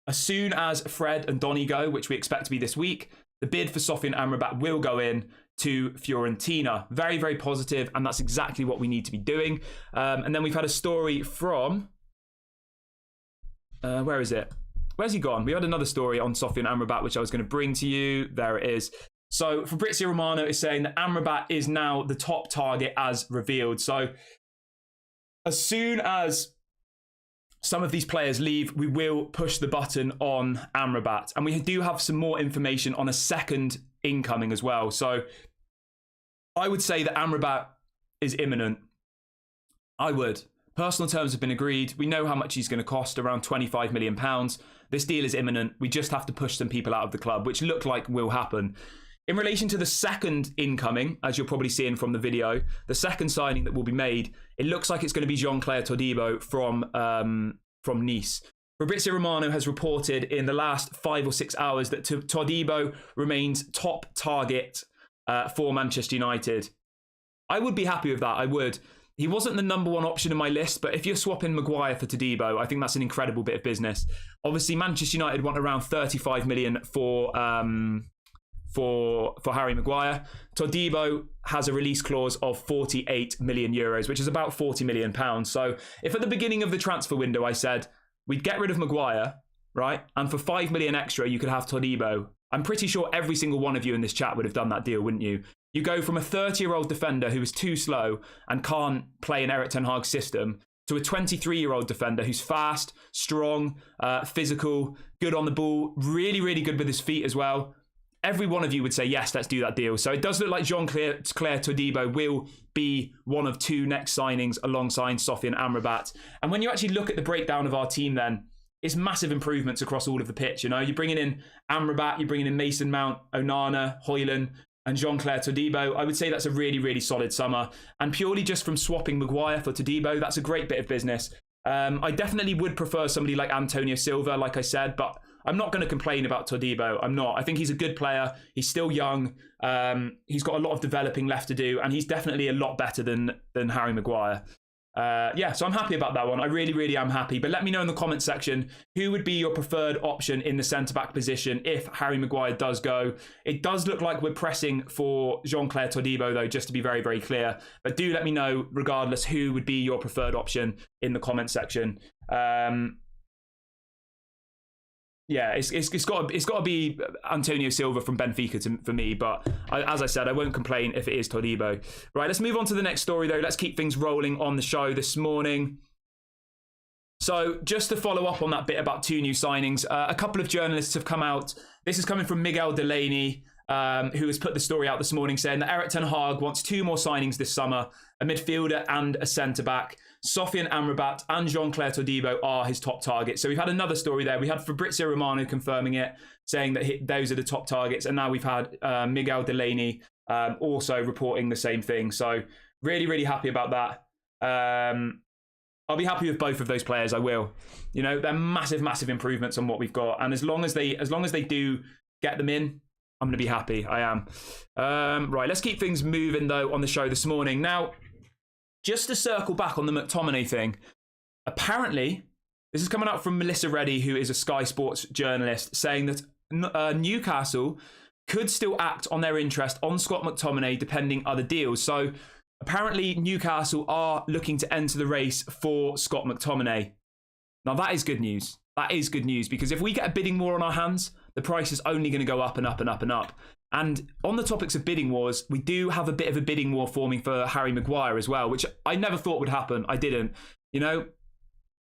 as soon as Fred and Donny go, which we expect to be this week, the bid for Sofyan Amrabat will go in to Fiorentina. Very, very positive, and that's exactly what we need to be doing. And then we've had a story from... where is it? Where's he gone? We had another story on Sofyan Amrabat, which I was going to bring to you. There it is. So Fabrizio Romano is saying that Amrabat is now the top target as revealed. So as soon as some of these players leave, we will push the button on Amrabat. And we do have some more information on a second incoming as well. So I would say that Amrabat is imminent. I would. Personal terms have been agreed. We know how much he's going to cost, around £25 million. This deal is imminent. We just have to push some people out of the club, which look like will happen. In relation to the second incoming, as you're probably seeing from the video, the second signing that will be made, it looks like it's going to be Jean-Claire Todibo from Nice. Fabrizio Romano has reported in the last 5 or 6 hours that Todibo remains top target for Manchester United. I would be happy with that. I would. He wasn't the number one option in my list, but if you're swapping Maguire for Todibo, I think that's an incredible bit of business. Obviously, Manchester United want around 35 million for Harry Maguire. Todibo has a release clause of 48 million euros, which is about 40 million pounds. So if at the beginning of the transfer window I said we'd get rid of Maguire, right, and for 5 million extra you could have Todibo, I'm pretty sure every single one of you in this chat would have done that deal, wouldn't you? You go from a 30-year-old defender who is too slow and can't play in Erik ten Hag's system to a 23-year-old defender who's fast, strong, physical, good on the ball, really, really good with his feet as well. Every one of you would say, yes, let's do that deal. So it does look like Jean-Claire Todibo will be one of 2 next signings alongside Sofian Amrabat. And when you actually look at the breakdown of our team then, it's massive improvements across all of the pitch. You know, you're bringing in Amrabat, you're bringing in Mason Mount, Onana, Højlund, and Jean-Claire Todibo. I would say that's a really, really solid summer. And purely just from swapping Maguire for Todibo, that's a great bit of business. I definitely would prefer somebody like Antonio Silva, like I said, but I'm not going to complain about Todibo. I'm not. I think he's a good player. He's still young. He's got a lot of developing left to do, and he's definitely a lot better than Harry Maguire. Yeah, so I'm happy about that one. I really, really am happy. But let me know in the comment section, who would be your preferred option in the centre-back position if Harry Maguire does go? It does look like we're pressing for Jean-Claire Todibo, though, just to be very, very clear. But do let me know, regardless, who would be your preferred option in the comment section. Yeah, it's got to be Antonio Silva from Benfica for me, but as I said, I won't complain if it is Todibo. Right, let's move on to the next story, though. Let's keep things rolling on the show this morning. So just to follow up on that bit about 2 new signings, a couple of journalists have come out. This is coming from Miguel Delaney, who has put the story out this morning saying that Erik ten Hag wants 2 more signings this summer, a midfielder and a centre-back. Sofian Amrabat and Jean-Claire Todibo are his top targets. So we've had another story there. We had Fabrizio Romano confirming it, saying that those are the top targets. And now we've had Miguel Delaney also reporting the same thing. So really, really happy about that. I'll be happy with both of those players. I will. You know, they're massive, massive improvements on what we've got. And as long as they do get them in, I'm going to be happy. I am. Right, let's keep things moving, though, on the show this morning. Now, just to circle back on the McTominay thing, apparently, this is coming out from Melissa Reddy, who is a Sky Sports journalist, saying that Newcastle could still act on their interest on Scott McTominay, depending other deals. So apparently, Newcastle are looking to enter the race for Scott McTominay. Now, that is good news. That is good news, because if we get a bidding war on our hands, the price is only going to go up and up and up and up. And on the topics of bidding wars, we do have a bit of a bidding war forming for Harry Maguire as well, which I never thought would happen. I didn't. You know,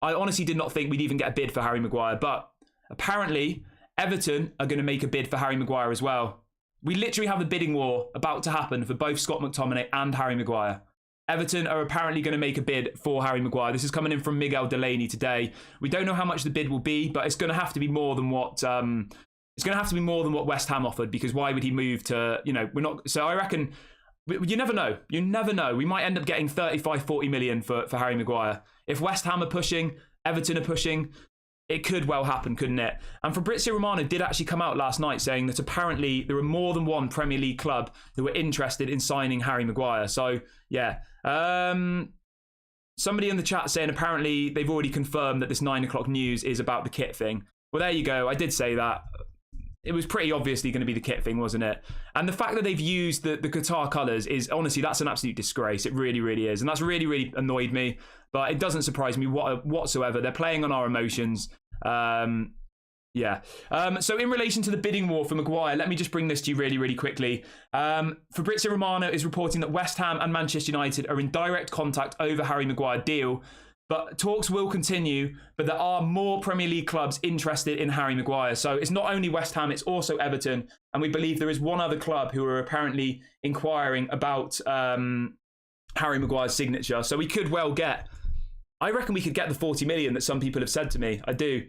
I honestly did not think we'd even get a bid for Harry Maguire. But apparently, Everton are going to make a bid for Harry Maguire as well. We literally have a bidding war about to happen for both Scott McTominay and Harry Maguire. Everton are apparently going to make a bid for Harry Maguire. This is coming in from Miguel Delaney today. We don't know how much the bid will be, but it's going to have to be more than what West Ham offered, because why would he move to, you know, we're not. So I reckon you never know. You never know. We might end up getting 35, 40 million for Harry Maguire. If West Ham are pushing, Everton are pushing, it could well happen, couldn't it? And Fabrizio Romano did actually come out last night saying that apparently there are more than one Premier League club who are interested in signing Harry Maguire. So, yeah. Somebody in the chat saying apparently they've already confirmed that this 9 o'clock news is about the kit thing. Well, there you go. I did say that. It was pretty obviously going to be the kit thing, wasn't it? And the fact that they've used the Qatar colours is, honestly, that's an absolute disgrace. It really, really is. And that's really, really annoyed me. But it doesn't surprise me whatsoever. They're playing on our emotions. Yeah. So in relation to the bidding war for Maguire, let me just bring this to you really, really quickly. Fabrizio Romano is reporting that West Ham and Manchester United are in direct contact over Harry Maguire deal, but talks will continue, but there are more Premier League clubs interested in Harry Maguire. So it's not only West Ham, it's also Everton, and we believe there is one other club who are apparently inquiring about Harry Maguire's signature. So we could well get, I reckon we could get the 40 million that some people have said to me. I do.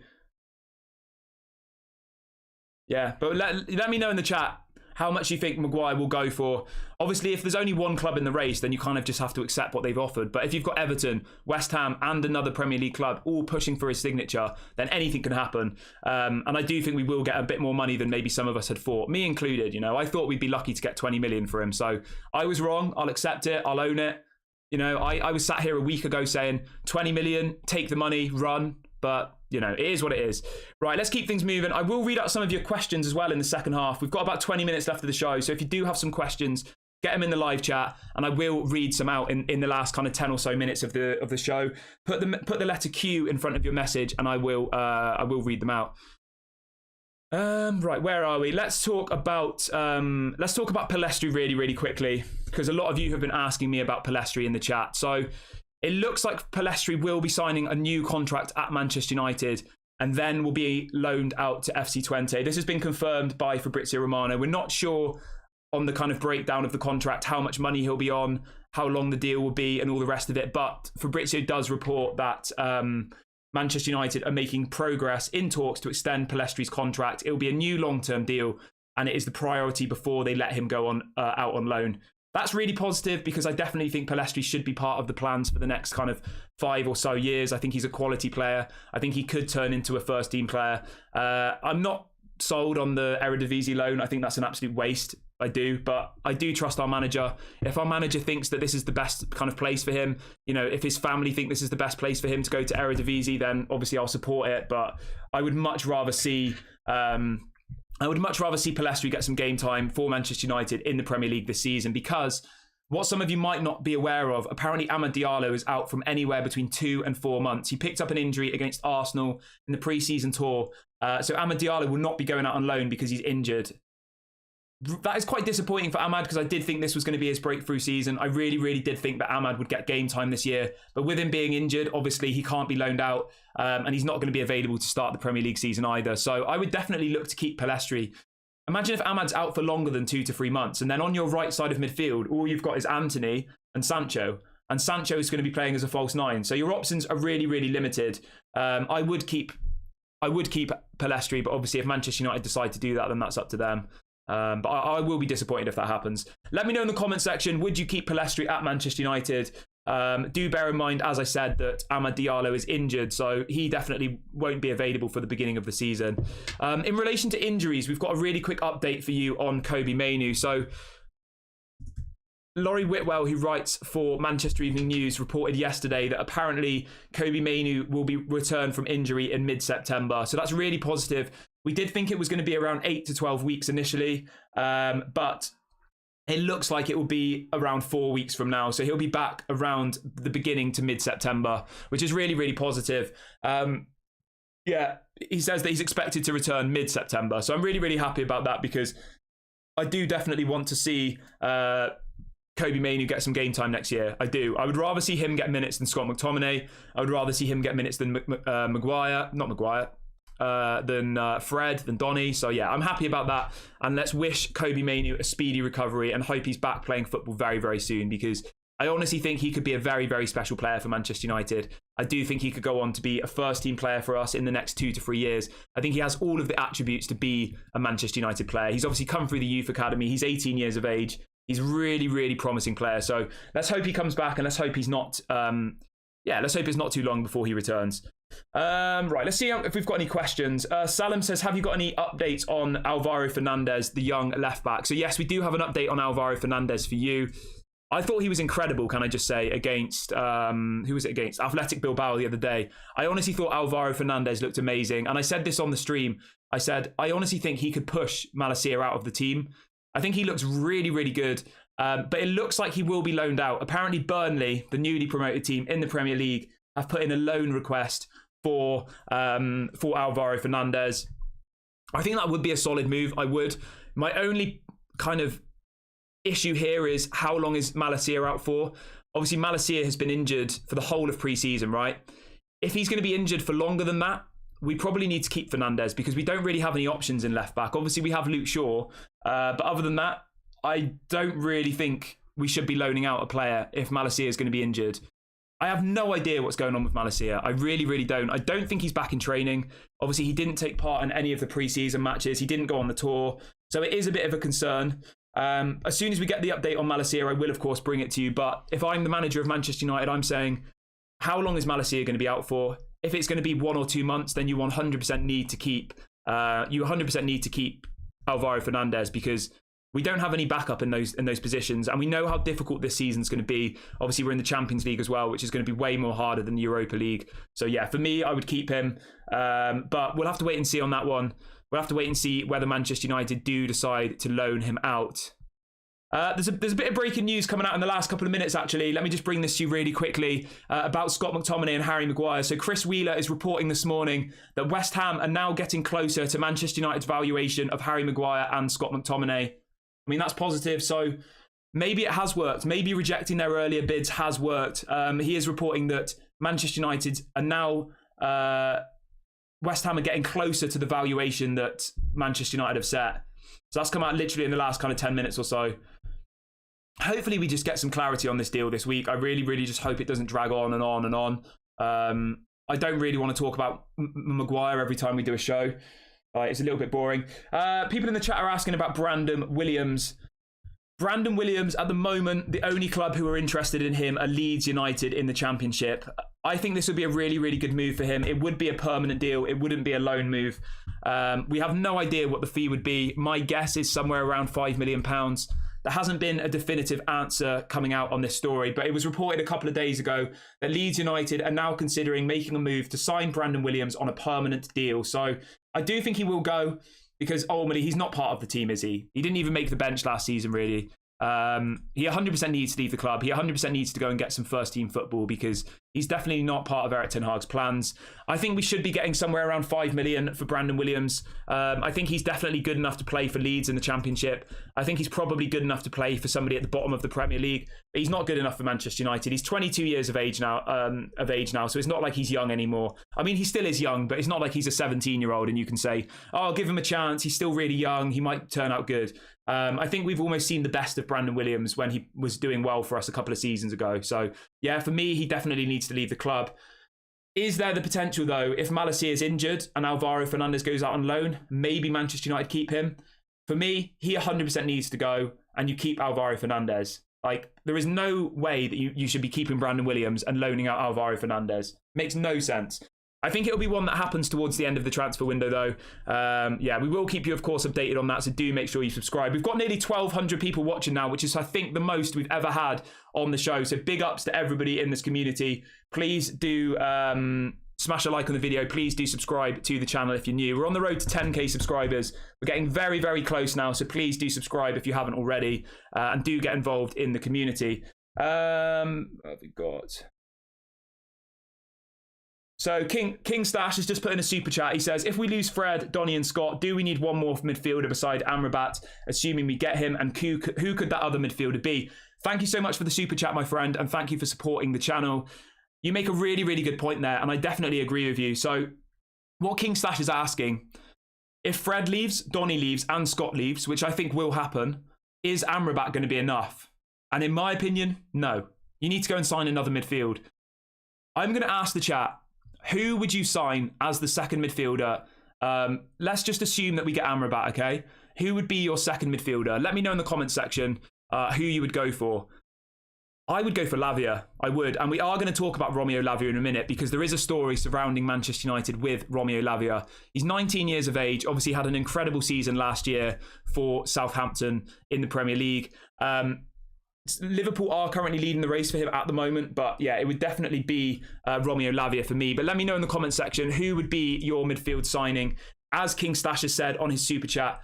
Yeah, but let me know in the chat how much you think Maguire will go for. Obviously, if there's only one club in the race, then you kind of just have to accept what they've offered. But if you've got Everton, West Ham, and another Premier League club all pushing for his signature, then anything can happen. And I do think we will get a bit more money than maybe some of us had thought, me included. You know, I thought we'd be lucky to get 20 million for him. So I was wrong. I'll accept it. I'll own it. You know, I was sat here a week ago saying 20 million, take the money, run. But, you know, it is what it is. Right, let's keep things moving. I will read out some of your questions as well in the second half. We've got about 20 minutes left of the show. So if you do have some questions, get them in the live chat and I will read some out in the last kind of 10 or so minutes of the show. Put the letter Q in front of your message and I will read them out. Right, where are we? Let's talk about Pellistri really, really quickly, because a lot of you have been asking me about Pellistri in the chat. So it looks like Pellistri will be signing a new contract at Manchester United and then will be loaned out to FC Twente. This has been confirmed by Fabrizio Romano. We're not sure on the kind of breakdown of the contract, how much money he'll be on, how long the deal will be and all the rest of it. But Fabrizio does report that Manchester United are making progress in talks to extend Pellistri's contract. It will be a new long-term deal and it is the priority before they let him go on out on loan. That's really positive because I definitely think Pellistri should be part of the plans for the next kind of 5 or so years. I think he's a quality player. I think he could turn into a first team player. I'm not sold on the Eredivisie loan. I think that's an absolute waste. I do, but I do trust our manager. If our manager thinks that this is the best kind of place for him, you know, if his family think this is the best place for him to go to Eredivisie, then obviously I'll support it. But I would much rather see Pellistri get some game time for Manchester United in the Premier League this season, because what some of you might not be aware of, apparently Amad Diallo is out from anywhere between 2 and 4 months. He picked up an injury against Arsenal in the pre-season tour. So Amad Diallo will not be going out on loan because he's injured. That is quite disappointing for Amad because I did think this was going to be his breakthrough season. I really, really did think that Amad would get game time this year. But with him being injured, obviously he can't be loaned out and he's not going to be available to start the Premier League season either. So I would definitely look to keep Pellistri. Imagine if Amad's out for longer than 2 to 3 months and then on your right side of midfield, all you've got is Antony and Sancho. And Sancho is going to be playing as a false 9. So your options are really, really limited. I would keep Pellistri, but obviously if Manchester United decide to do that, then that's up to them. But I will be disappointed if that happens. Let me know in the comment section, would you keep Pellistri at Manchester United? Do bear in mind, as I said, that Amad Diallo is injured, so he definitely won't be available for the beginning of the season. In relation to injuries, we've got a really quick update for you on Kobbie Mainoo. So Laurie Whitwell, who writes for Manchester Evening News, reported yesterday that apparently Kobbie Mainoo will be returned from injury in mid-September. So that's really positive. We did think it was going to be around 8 to 12 weeks initially, but it looks like it will be around 4 weeks from now. So he'll be back around the beginning to mid-September, which is really, really positive. Yeah, he says that he's expected to return mid-September. So I'm really, really happy about that because I do definitely want to see Kobbie Mainoo get some game time next year. I do. I would rather see him get minutes than Scott McTominay. I would rather see him get minutes than Fred, than Donny. So yeah, I'm happy about that. And let's wish Kobbie Mainoo a speedy recovery and hope he's back playing football very, very soon, because I honestly think he could be a very, very special player for Manchester United. I do think he could go on to be a first team player for us in the next 2 to 3 years. I think he has all of the attributes to be a Manchester United player. He's obviously come through the youth academy. He's 18 years of age. He's a really, really promising player. So let's hope he comes back and let's hope he's not, let's hope it's not too long before he returns. Right, let's see if we've got any questions. Salim says, have you got any updates on Alvaro Fernandez, the young left back? So yes, we do have an update on Alvaro Fernandez for you. I thought he was incredible, can I just say, against, who was it against? Athletic Bilbao the other day. I honestly thought Alvaro Fernandez looked amazing. And I said this on the stream. I said, I honestly think he could push Malacia out of the team. I think he looks really, really good. But it looks like he will be loaned out. Apparently Burnley, the newly promoted team in the Premier League, have put in a loan request for Alvaro Fernandez. I think that would be a solid move. I would. My only kind of issue here is how long is Malacia out for? Obviously, Malacia has been injured for the whole of pre-season, right? If he's going to be injured for longer than that, we probably need to keep Fernandez because we don't really have any options in left back. Obviously, we have Luke Shaw, but other than that, I don't really think we should be loaning out a player if Malacia is going to be injured. I have no idea what's going on with Malacia. I really, really don't. I don't think he's back in training. Obviously, he didn't take part in any of the pre-season matches. He didn't go on the tour. So it is a bit of a concern. As soon as we get the update on Malacia, I will, of course, bring it to you. But if I'm the manager of Manchester United, I'm saying, how long is Malacia going to be out for? If it's going to be 1 or 2 months, then you 100% need to keep Alvaro Fernandez because we don't have any backup in those positions, and we know how difficult this season's going to be. Obviously, we're in the Champions League as well, which is going to be way more harder than the Europa League. So yeah, for me, I would keep him. But we'll have to wait and see on that one. We'll have to wait and see whether Manchester United do decide to loan him out. There's a bit of breaking news coming out in the last couple of minutes, actually. Let me just bring this to you really quickly about Scott McTominay and Harry Maguire. So Chris Wheeler is reporting this morning that West Ham are now getting closer to Manchester United's valuation of Harry Maguire and Scott McTominay. I mean, that's positive. So maybe it has worked. Maybe rejecting their earlier bids has worked. He is reporting that Manchester United are now... West Ham are getting closer to the valuation that Manchester United have set. So that's come out literally in the last kind of 10 minutes or so. Hopefully we just get some clarity on this deal this week. I really, really just hope it doesn't drag on and on and on. I don't really want to talk about Maguire every time we do a show. It's a little bit boring. People in the chat are asking about Brandon Williams. Brandon Williams, at the moment, the only club who are interested in him are Leeds United in the Championship. I think this would be a really, really good move for him. It would be a permanent deal. It wouldn't be a loan move. We have no idea what the fee would be. My guess is somewhere around £5 million. There hasn't been a definitive answer coming out on this story, but it was reported a couple of days ago that Leeds United are now considering making a move to sign Brandon Williams on a permanent deal. So I do think he will go because ultimately he's not part of the team, is he? He didn't even make the bench last season, really. He 100% needs to leave the club. He 100% needs to go and get some first team football because he's definitely not part of Erik ten Hag's plans. I think we should be getting somewhere around £5 million for Brandon Williams. I think he's definitely good enough to play for Leeds in the Championship. I think he's probably good enough to play for somebody at the bottom of the Premier League, but he's not good enough for Manchester United. He's 22 years of age now, so it's not like he's young anymore. I mean, he still is young, but it's not like he's a 17-year-old and you can say, oh, I'll give him a chance. He's still really young. He might turn out good. I think we've almost seen the best of Brandon Williams when he was doing well for us a couple of seasons ago. So, yeah, for me, he definitely needs to leave the club. Is there the potential, though, if Malacia is injured and Alvaro Fernandez goes out on loan, maybe Manchester United keep him? For me, he 100% needs to go and you keep Alvaro Fernandez. Like, there is no way that you should be keeping Brandon Williams and loaning out Alvaro Fernandez. Makes no sense. I think it'll be one that happens towards the end of the transfer window, though. Yeah, we will keep you, of course, updated on that, so do make sure you subscribe. We've got nearly 1,200 people watching now, which is, I think, the most we've ever had on the show. So big ups to everybody in this community. Please do smash a like on the video. Please do subscribe to the channel if you're new. We're on the road to 10k subscribers. We're getting very, very close now, so please do subscribe if you haven't already, and do get involved in the community. What have we got? So King Stash has just put in a super chat. He says, if we lose Fred, Donny and Scott, do we need one more midfielder beside Amrabat, assuming we get him? And who could that other midfielder be? Thank you so much for the super chat, my friend. And thank you for supporting the channel. You make a really, really good point there. And I definitely agree with you. So what King Stash is asking, if Fred leaves, Donny leaves and Scott leaves, which I think will happen, is Amrabat going to be enough? And in my opinion, no. You need to go and sign another midfield. I'm going to ask the chat, who would you sign as the second midfielder? Let's just assume that we get Amrabat, okay? Who would be your second midfielder? Let me know in the comments section who you would go for. I would go for Lavia. I would. And we are going to talk about Romeo Lavia in a minute because there is a story surrounding Manchester United with Romeo Lavia. He's 19 years of age, obviously had an incredible season last year for Southampton in the Premier League. Liverpool are currently leading the race for him at the moment, but yeah, it would definitely be Romeo Lavia for me. But let me know in the comment section who would be your midfield signing. As King Stash has said on his super chat,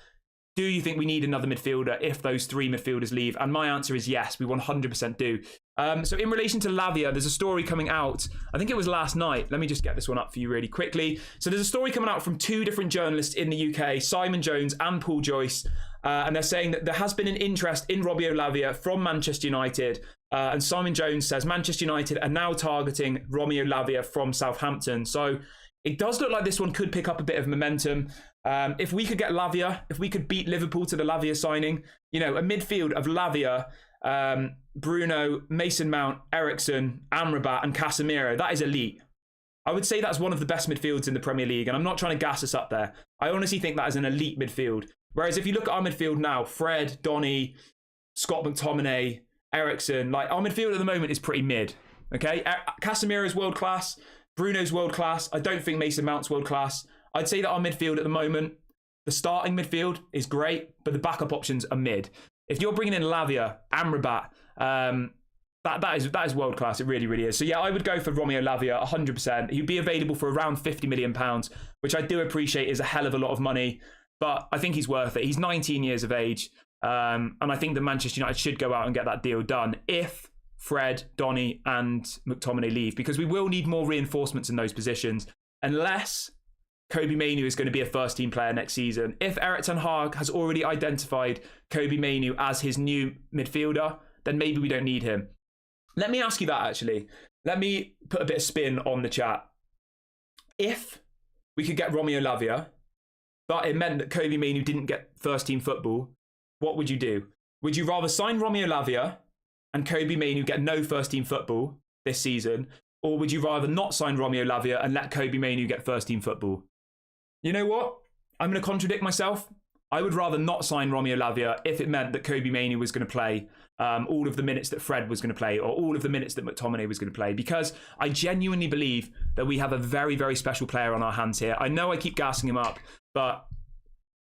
do you think we need another midfielder if those three midfielders leave? And my answer is yes, we 100% do. So in relation to Lavia, there's a story coming out. I think it was last night. Let me just get this one up for you really quickly. So there's a story coming out from two different journalists in the UK, Simon Jones and Paul Joyce. And they're saying that there has been an interest in Romeo Lavia from Manchester United. And Simon Jones says Manchester United are now targeting Romeo Lavia from Southampton. So it does look like this one could pick up a bit of momentum. If we could get Lavia, if we could beat Liverpool to the Lavia signing, you know, a midfield of Lavia, Bruno, Mason Mount, Eriksen, Amrabat and Casemiro, that is elite. I would say that's one of the best midfields in the Premier League, and I'm not trying to gas us up there. I honestly think that is an elite midfield. Whereas if you look at our midfield now, Fred, Donny, Scott McTominay, Eriksen, like our midfield at the moment is pretty mid. Okay, Casemiro's world class, Bruno's world class. I don't think Mason Mount's world class. I'd say that our midfield at the moment, the starting midfield is great, but the backup options are mid. If you're bringing in Lavia, Amrabat, that is world class. It really, really is. So yeah, I would go for Romeo Lavia 100%. He'd be available for around £50 million, which I do appreciate is a hell of a lot of money, but I think he's worth it. He's 19 years of age, and I think that Manchester United should go out and get that deal done if Fred, Donny and McTominay leave, because we will need more reinforcements in those positions, unless Kobbie Mainoo is going to be a first team player next season. If Erik ten Hag has already identified Kobbie Mainoo as his new midfielder, then maybe we don't need him. Let me ask you that actually. Let me put a bit of spin on the chat. If we could get Romeo Lavia, but it meant that Kobbie Mainoo didn't get first team football, what would you do? Would you rather sign Romeo Lavia and Kobbie Mainoo get no first team football this season, or would you rather not sign Romeo Lavia and let Kobbie Mainoo get first team football? You know what? I'm going to contradict myself. I would rather not sign Romeo Lavia if it meant that Kobbie Mainoo was going to play all of the minutes that Fred was going to play, or all of the minutes that McTominay was going to play, because I genuinely believe that we have a very, very special player on our hands here. I know I keep gassing him up, but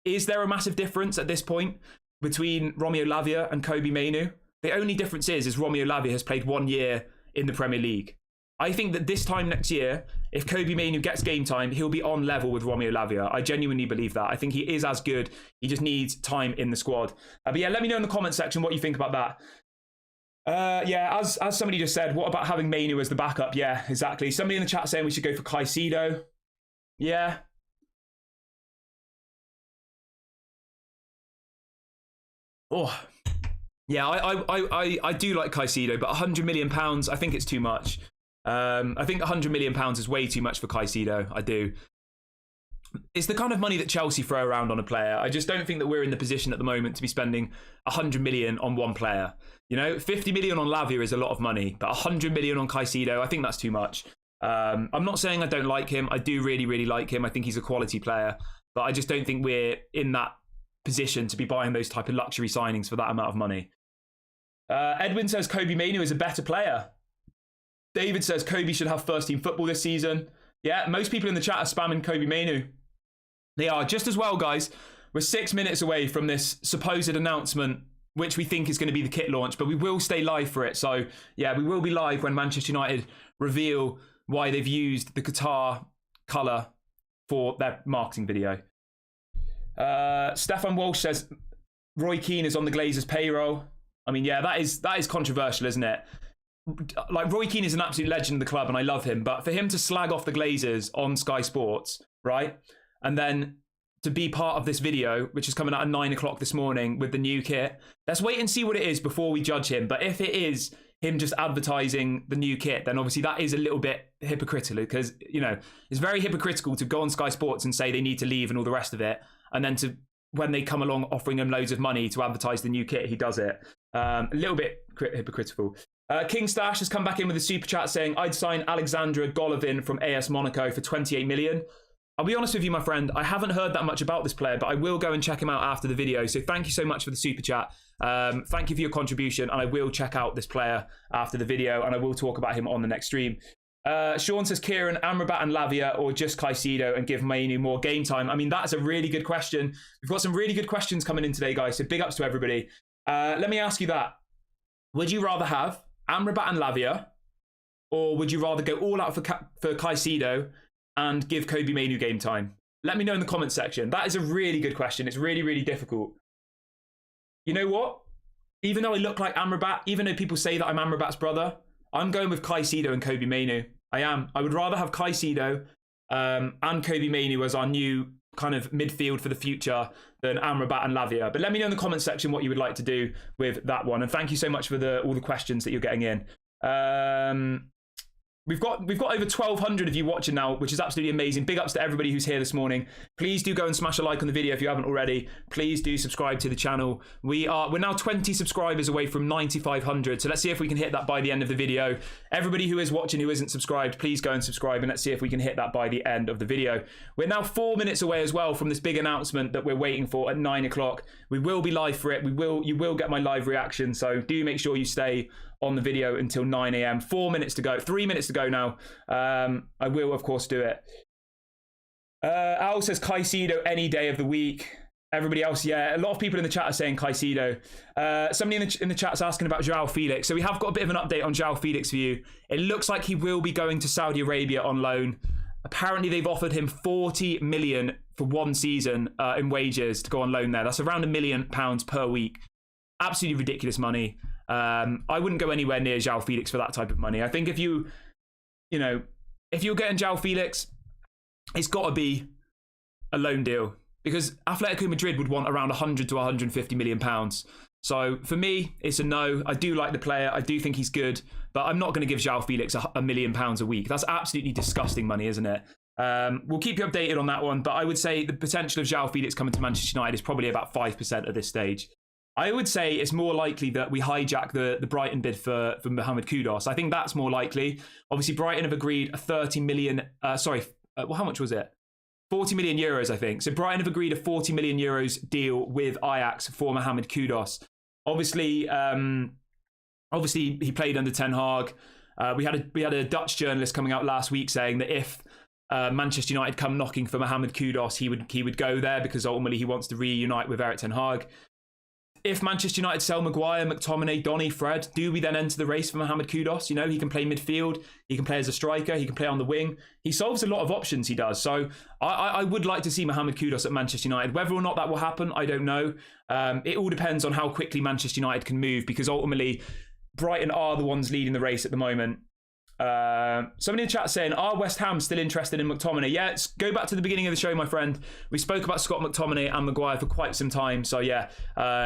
is there a massive difference at this point between Romeo Lavia and Kobbie Mainoo? The only difference is Romeo Lavia has played 1 year in the Premier League. I think that this time next year, if Kobbie Mainoo gets game time, he'll be on level with Romeo Lavia. I genuinely believe that. I think he is as good. He just needs time in the squad. But yeah, let me know in the comment section what you think about that. Yeah, as somebody just said, what about having Mainoo as the backup? Yeah, exactly. Somebody in the chat saying we should go for Caicedo. Yeah. Oh, yeah, I do like Caicedo, but £100 million, I think it's too much. I think £100 million is way too much for Caicedo. I do. It's the kind of money that Chelsea throw around on a player. I just don't think that we're in the position at the moment to be spending £100 million on one player. You know, £50 million on Lavia is a lot of money, but £100 million on Caicedo, I think that's too much. I'm not saying I don't like him. I do really, really like him. I think he's a quality player, but I just don't think we're in that position to be buying those type of luxury signings for that amount of money. Edwin says Kobbie Mainoo is a better player. David says Kobbie should have first team football this season. Yeah, most people in the chat are spamming Kobbie Mainoo. They are. Just as well, guys, we're 6 minutes away from this supposed announcement, which we think is going to be the kit launch, but we will stay live for it. So yeah, we will be live when Manchester United reveal why they've used the Qatar colour for their marketing video. Stefan Walsh says Roy Keane is on the Glazers payroll. I mean, yeah, that is controversial, isn't it? Like, Roy Keane is an absolute legend of the club and I love him, but for him to slag off the Glazers on Sky Sports, right, and then to be part of this video, which is coming out at 9 o'clock this morning with the new kit, let's wait and see what it is before we judge him. But if it is him just advertising the new kit, then obviously that is a little bit hypocritical, because, you know, it's very hypocritical to go on Sky Sports and say they need to leave and all the rest of it, and then to, when they come along offering him loads of money to advertise the new kit, he does it. A little bit hypocritical. King Stash has come back in with a super chat saying, I'd sign Alexandra Golovin from AS Monaco for 28 million. I'll be honest with you, my friend, I haven't heard that much about this player, but I will go and check him out after the video. So thank you so much for the super chat. Thank you for your contribution, and I will check out this player after the video, and I will talk about him on the next stream. Sean says Kieran, Amrabat and Lavia, or just Caicedo and give Mainoo more game time. I mean, that's a really good question. We've got some really good questions coming in today, guys, so big ups to everybody. Let me ask you that. Would you rather have Amrabat and Lavia, or would you rather go all out for Caicedo and give Kobbie Mainoo game time? Let me know in the comment section. That is a really good question. It's really, really difficult. You know what? Even though I look like Amrabat, even though people say that I'm Amrabat's brother, I'm going with Caicedo and Kobe Mainoo. I am. I would rather have Caicedo and Kobe Mainoo as our new kind of midfield for the future than Amrabat and Lavia. But let me know in the comments section what you would like to do with that one. And thank you so much for all the questions that you're getting in. We've got over 1,200 of you watching now, which is absolutely amazing. Big ups to everybody who's here this morning. Please do go and smash a like on the video if you haven't already. Please do subscribe to the channel. We're now 20 subscribers away from 9,500. So let's see if we can hit that by the end of the video. Everybody who is watching who isn't subscribed, please go and subscribe, and let's see if we can hit that by the end of the video. We're now 4 minutes away as well from this big announcement that we're waiting for at 9 o'clock. We will be live for it. You will get my live reaction. So do make sure you stay on the video until 9 a.m. 4 minutes to go, 3 minutes to go now. I will, of course, do it. Al says Caicedo any day of the week. Everybody else, yeah. A lot of people in the chat are saying Caicedo. Somebody in the chat's asking about João Felix. So we have got a bit of an update on João Felix for you. It looks like he will be going to Saudi Arabia on loan. Apparently, they've offered him 40 million for 1 season in wages to go on loan there. That's around £1 million per week. Absolutely ridiculous money. I wouldn't go anywhere near João Felix for that type of money. I think if you're getting João Felix, it's got to be a loan deal, because Atletico Madrid would want around 100 to 150 million pounds. So for me, it's a no. I do like the player. I do think he's good, but I'm not going to give João Felix £1 million a week. That's absolutely disgusting money, isn't it? We'll keep you updated on that one, but I would say the potential of João Felix coming to Manchester United is probably about 5% at this stage. I would say it's more likely that we hijack the Brighton bid for Mohamed Kudus. I think that's more likely. Obviously, Brighton have agreed a 30 million... well, how much was it? 40 million euros, I think. So Brighton have agreed a 40 million euros deal with Ajax for Mohamed Kudus. Obviously, he played under Ten Hag. We had a Dutch journalist coming out last week saying that if Manchester United come knocking for Mohamed Kudus, he would go there because ultimately he wants to reunite with Erik Ten Hag. If Manchester United sell Maguire, McTominay, Donny, Fred, do we then enter the race for Mohamed Kudus? You know, he can play midfield, he can play as a striker, he can play on the wing. He solves a lot of options, he does. So I would like to see Mohamed Kudus at Manchester United. Whether or not that will happen, I don't know. It all depends on how quickly Manchester United can move, because ultimately Brighton are the ones leading the race at the moment. Somebody in the chat saying, are West Ham still interested in McTominay? Yeah, go back to the beginning of the show, my friend. We spoke about Scott McTominay and Maguire for quite some time. So yeah,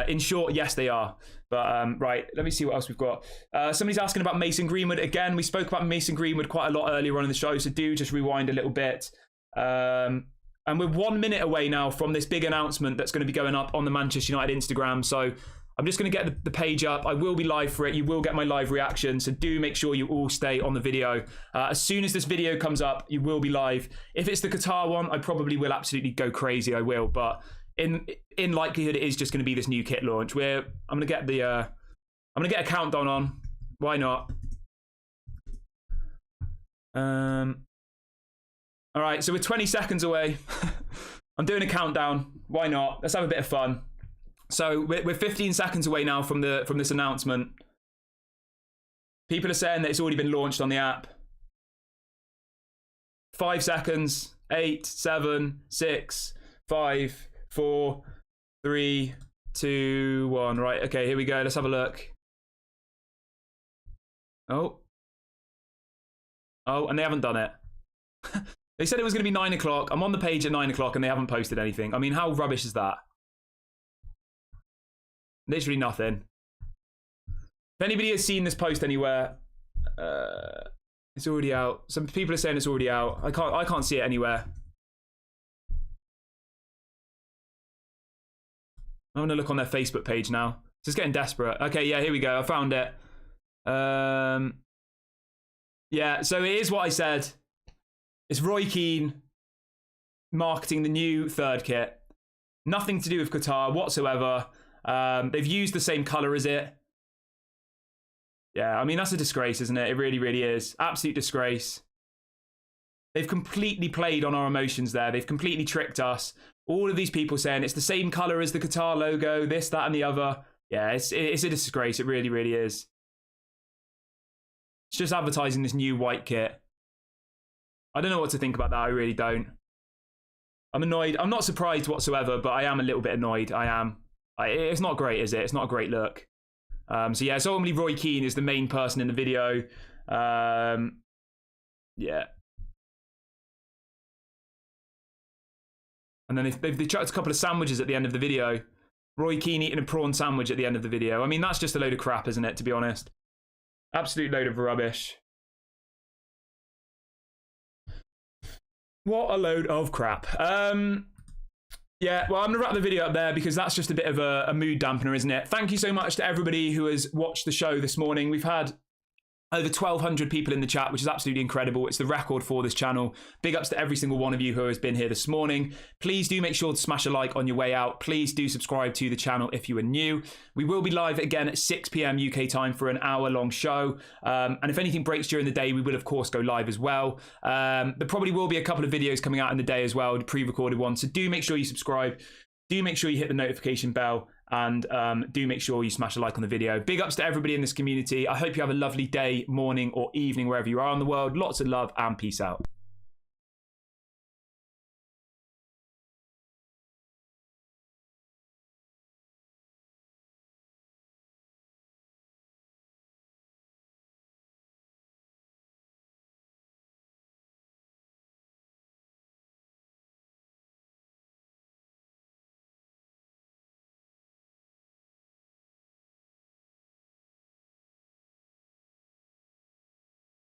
in short, yes, they are. But right, let me see what else we've got. Somebody's asking about Mason Greenwood. Again, we spoke about Mason Greenwood quite a lot earlier on in the show, so do just rewind a little bit. And we're 1 minute away now from this big announcement that's going to be going up on the Manchester United Instagram. So I'm just going to get the page up. I will be live for it. You will get my live reaction. So do make sure you all stay on the video. As soon as this video comes up, you will be live. If it's the Qatar one, I probably will absolutely go crazy. I will. But in likelihood, it is just going to be this new kit launch. I'm going to get a countdown on. Why not? All right. So we're 20 seconds away. I'm doing a countdown. Why not? Let's have a bit of fun. So we're 15 seconds away now from this announcement. People are saying that it's already been launched on the app. 5 seconds. 8, 7, 6, 5, 4, 3, 2, 1. Right, okay, here we go. Let's have a look. Oh, and they haven't done it. They said it was going to be 9 o'clock. I'm on the page at 9 o'clock and they haven't posted anything. I mean, how rubbish is that? Literally nothing. If anybody has seen this post anywhere, it's already out. Some people are saying it's already out. I can't see it anywhere. I'm gonna look on their Facebook page now. It's just getting desperate. Okay, yeah, here we go. I found it. Yeah, so it is what I said. It's Roy Keane marketing the new third kit. Nothing to do with Qatar whatsoever. They've used the same colour as it. Yeah, I mean, that's a disgrace, isn't it? It really, really is. Absolute disgrace. They've completely played on our emotions there. They've completely tricked us. All of these people saying it's the same colour as the Qatar logo, this, that, and the other. Yeah, it's a disgrace. It really, really is. It's just advertising this new white kit. I don't know what to think about that. I really don't. I'm annoyed. I'm not surprised whatsoever, but I am a little bit annoyed. I am. It's not great, is it? It's not a great look. So yeah, so ultimately Roy Keane is the main person in the video. Yeah. And then they chucked a couple of sandwiches at the end of the video. Roy Keane eating a prawn sandwich at the end of the video. I mean, that's just a load of crap, isn't it, to be honest? Absolute load of rubbish. What a load of crap. Yeah, well, I'm going to wrap the video up there because that's just a bit of a mood dampener, isn't it? Thank you so much to everybody who has watched the show this morning. We've had over 1,200 people in the chat, which is absolutely incredible. It's the record for this channel. Big ups to every single one of you who has been here this morning. Please do make sure to smash a like on your way out. Please do subscribe to the channel if you are new. We will be live again at 6 p.m. UK time for an hour-long show. And if anything breaks during the day, we will, of course, go live as well. There probably will be a couple of videos coming out in the day as well, the pre-recorded ones. So do make sure you subscribe. Do make sure you hit the notification bell. And do make sure you smash a like on the video. Big ups to everybody in this community. I hope you have a lovely day, morning, or evening, wherever you are in the world. Lots of love and peace out.